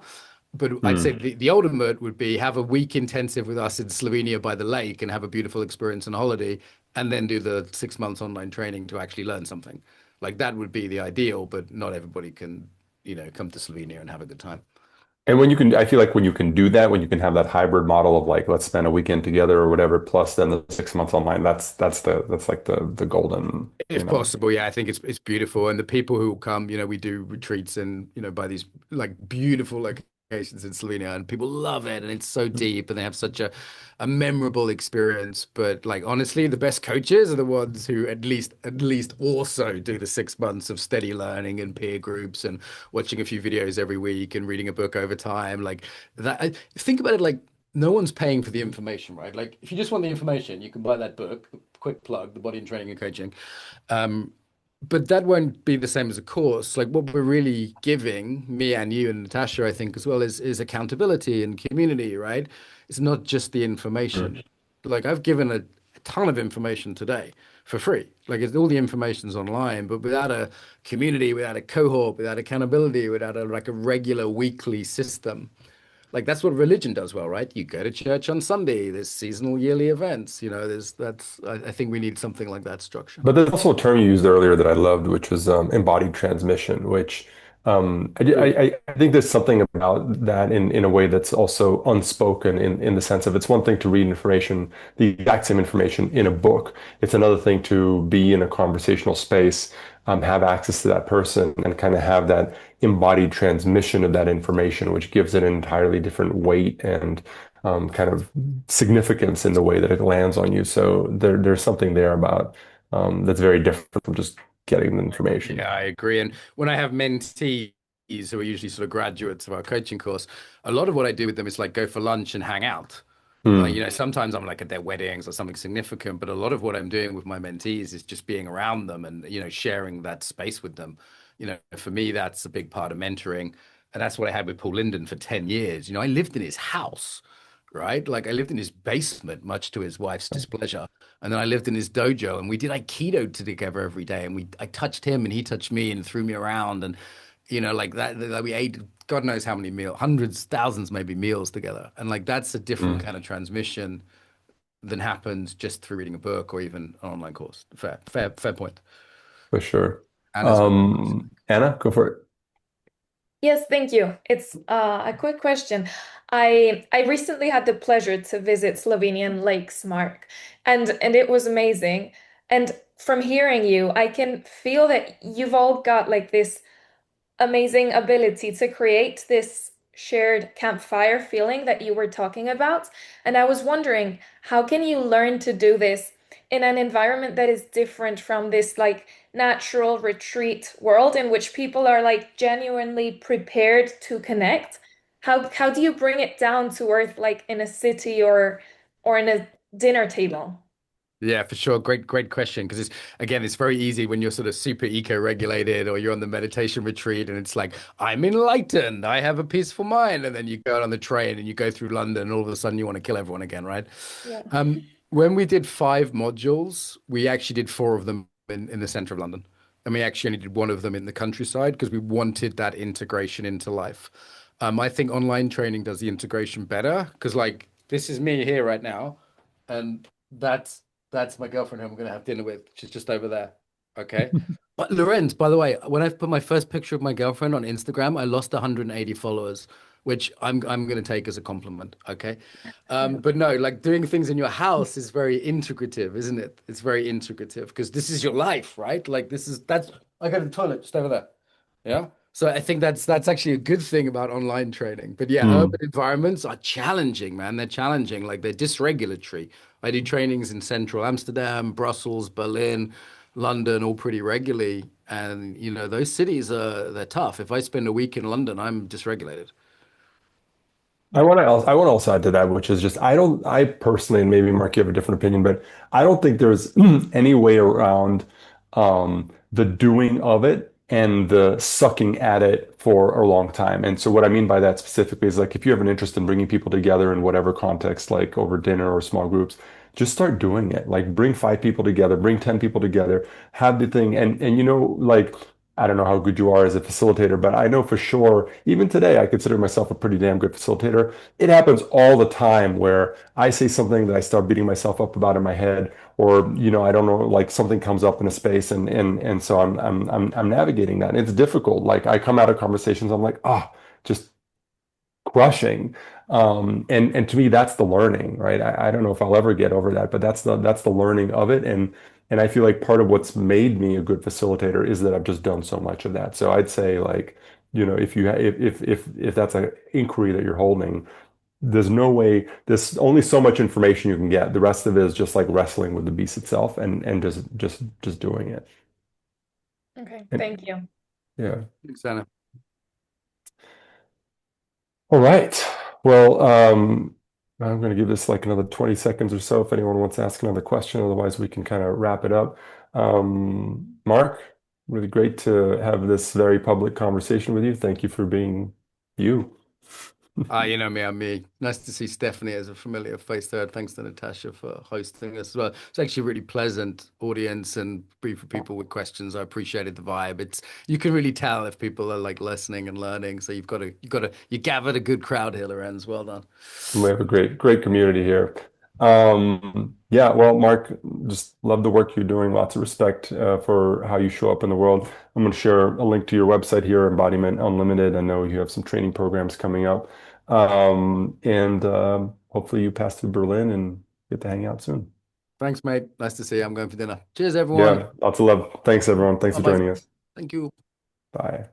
But I'd say Hmm. the ultimate would be have a week intensive with us in Slovenia by the lake and have a beautiful experience and holiday, and then do the 6 months online training to actually learn something. Like that would be the ideal, but not everybody can, come to Slovenia and have a good time. And when you can, I feel like when you can do that, when you can have that hybrid model of like, let's spend a weekend together or whatever, plus then the 6 months online, that's like the golden, If possible, yeah, I think it's beautiful. And the people who come, we do retreats and by these like beautiful locations in Slovenia, and people love it, and it's so deep, and they have such a memorable experience. But like honestly, the best coaches are the ones who at least also do the 6 months of steady learning and peer groups and watching a few videos every week and reading a book over time. Like that, think about it like no one's paying for the information, right? Like if you just want the information, you can buy that book. Quick plug, The Body and Training and Coaching. Um, but that won't be the same as a course. Like what we're really giving, me and you and Natasha, I think as well, is accountability and community, right? It's not just the information. Like I've given a ton of information today for free. Like all the information's online, but without a community, without a cohort, without accountability, without a regular weekly system, like that's what religion does well, right? You go to church on Sunday, there's seasonal yearly events, I think we need something like that structure. But there's also a term you used earlier that I loved, which was embodied transmission, which I think there's something about that in a way that's also unspoken in the sense of it's one thing to read information, the exact same information in a book. It's another thing to be in a conversational space, have access to that person, and kind of have that embodied transmission of that information, which gives it an entirely different weight and kind of significance in the way that it lands on you. So there's something there about that's very different from just getting the information. Yeah, I agree. And when I have mentees who are usually sort of graduates of our coaching course, a lot of what I do with them is like go for lunch and hang out. Like, Hmm. sometimes I'm like at their weddings or something significant, but a lot of what I'm doing with my mentees is just being around them and, sharing that space with them. For me, that's a big part of mentoring. And that's what I had with Paul Linden for 10 years. I lived in his house, right? Like I lived in his basement, much to his wife's displeasure. And then I lived in his dojo and we did Aikido together every day. And I touched him and he touched me and threw me around. And, like that we ate God knows how many meals, hundreds, thousands, maybe meals together. And like that's a different Hmm. kind of transmission than happens just through reading a book or even an online course. Fair point. For sure. Anna's got one. Anna, go for it. Yes, thank you. It's a quick question. I recently had the pleasure to visit Slovenian lakes, Mark, and it was amazing. And from hearing you, I can feel that you've all got like this amazing ability to create this shared campfire feeling that you were talking about. And I was wondering, how can you learn to do this in an environment that is different from this like natural retreat world in which people are like genuinely prepared to connect? How do you bring it down to earth like in a city or in a dinner table? Yeah, for sure. Great question. Because it's very easy when you're sort of super eco-regulated or you're on the meditation retreat and it's like, I'm enlightened. I have a peaceful mind. And then you go on the train and you go through London and all of a sudden you want to kill everyone again, right? Yeah. When we did 5 modules, we actually did 4 of them in the center of London. And we actually only did one of them in the countryside because we wanted that integration into life. I think online training does the integration better because like this is me here right now. And that's my girlfriend who I'm going to have dinner with. She's just over there. Okay. But Lorenz, by the way, when I put my first picture of my girlfriend on Instagram, I lost 180 followers, which I'm going to take as a compliment. Okay. But no, like doing things in your house is very integrative, isn't it? It's very integrative because this is your life, right? Like that's I go to the toilet just over there. Yeah. So I think that's actually a good thing about online training. But yeah, Hmm. urban environments are challenging, man. They're challenging. Like they're dysregulatory. I do trainings in central Amsterdam, Brussels, Berlin, London, all pretty regularly. And those cities they're tough. If I spend a week in London, I'm dysregulated. I want to also add to that, which is just I personally, and maybe Mark, you have a different opinion, but I don't think there's any way around the doing of it and the sucking at it for a long time. And so what I mean by that specifically is like if you have an interest in bringing people together in whatever context, like over dinner or small groups, just start doing it. Like bring 5 people together, bring 10 people together, have the thing, and like. I don't know how good you are as a facilitator, but I know for sure, even today, I consider myself a pretty damn good facilitator. It happens all the time where I say something that I start beating myself up about in my head, or I don't know, like something comes up in a space, and so I'm navigating that. And it's difficult. Like I come out of conversations, I'm like, just crushing. And to me, that's the learning, right? I don't know if I'll ever get over that, but that's the learning of it. And I feel like part of what's made me a good facilitator is that I've just done so much of that. So I'd say like, if you if that's an inquiry that you're holding, there's no way, there's only so much information you can get. The rest of it is just like wrestling with the beast itself and just doing it. Okay, And thank you. yeah. Thanks, Anna. All right. Well, I'm going to give this like another 20 seconds or so if anyone wants to ask another question. Otherwise, we can kind of wrap it up. Mark, really great to have this very public conversation with you. Thank you for being you. You know me, I'm me. Nice to see Stephanie as a familiar face there. Thanks to Natasha for hosting us as well. It's actually a really pleasant audience and for people with questions. I appreciated the vibe. You can really tell if people are like listening and learning. So you gathered a good crowd here, Lorenz. Well done. We have a great community here. Yeah, well, Mark, just love the work you're doing. Lots of respect for how you show up in the world. I'm going to share a link to your website here, Embodiment Unlimited. I know you have some training programs coming up. And hopefully you pass through Berlin and get to hang out soon. Thanks, mate. Nice to see you. I'm going for dinner. Cheers, everyone. Yeah, lots of love. Thanks, everyone. Thanks for Bye-bye. joining us. Thank you. Bye.